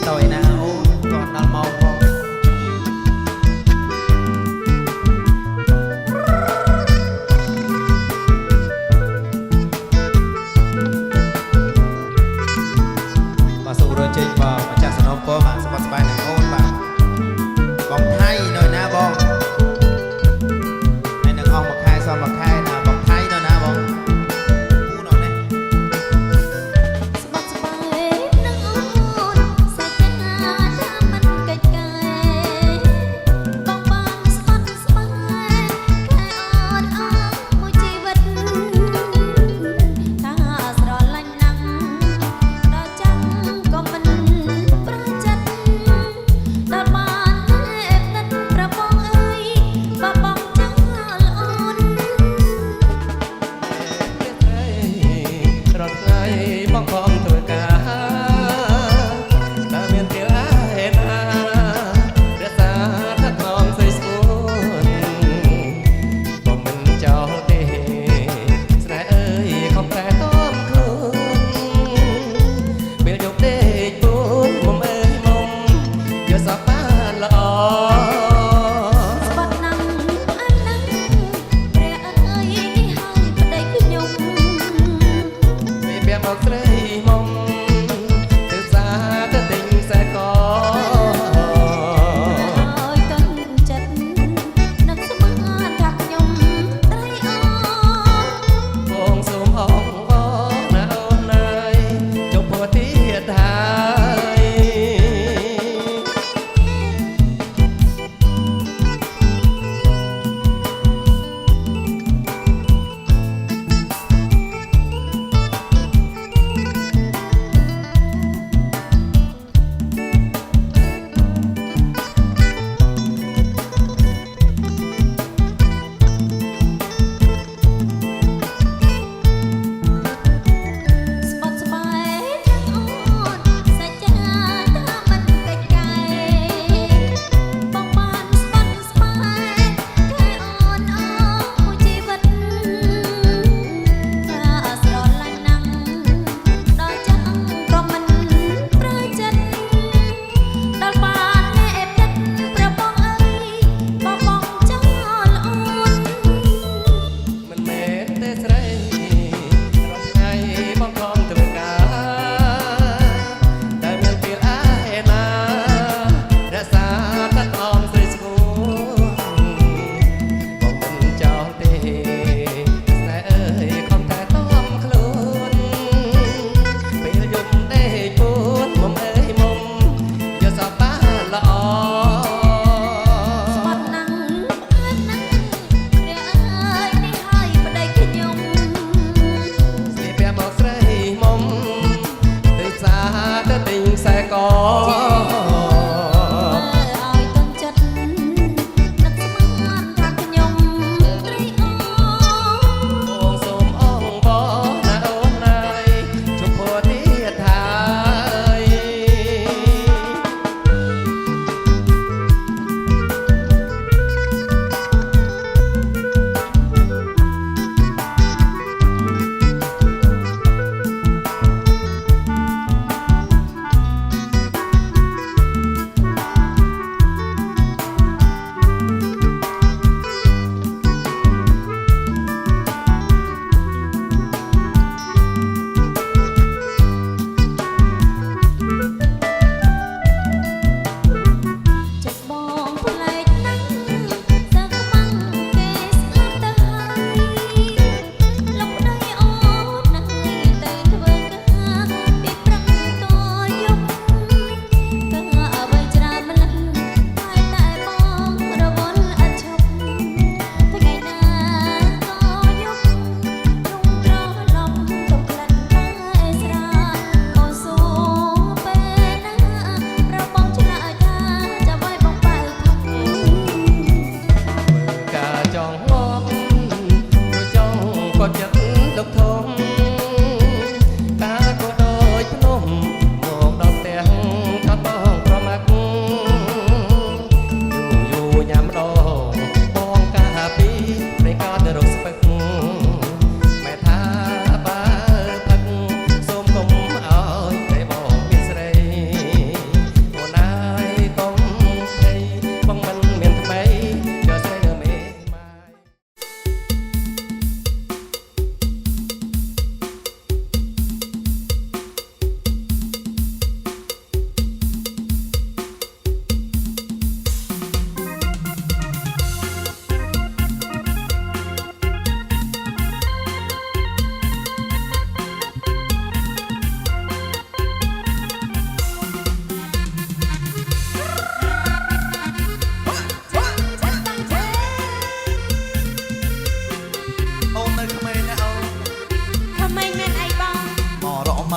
Speaker 2: តើឯណាអូនគាត់ដល់មកផងចេញបងម្ចាស់សំណពរបានសុខសប្បាយនឹងអូនបាទបងថៃនៅណាបងហើយនឹងអស់មួយខែសល់មួយខែណាបងថៃនៅណាបងពូនៅនេះសុខសប្បាយនឹងអូនសាច់ណាថាមិនកិច្ចកាយបងបានស្បាត់ស្បាយខែអូនអស់មួយជីវិតថាស្រឡាញ់ណាស់ដល់ចាំក៏មិន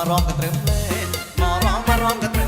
Speaker 12: มารอมกันเตรียมเล่นมารอมกันเตรียม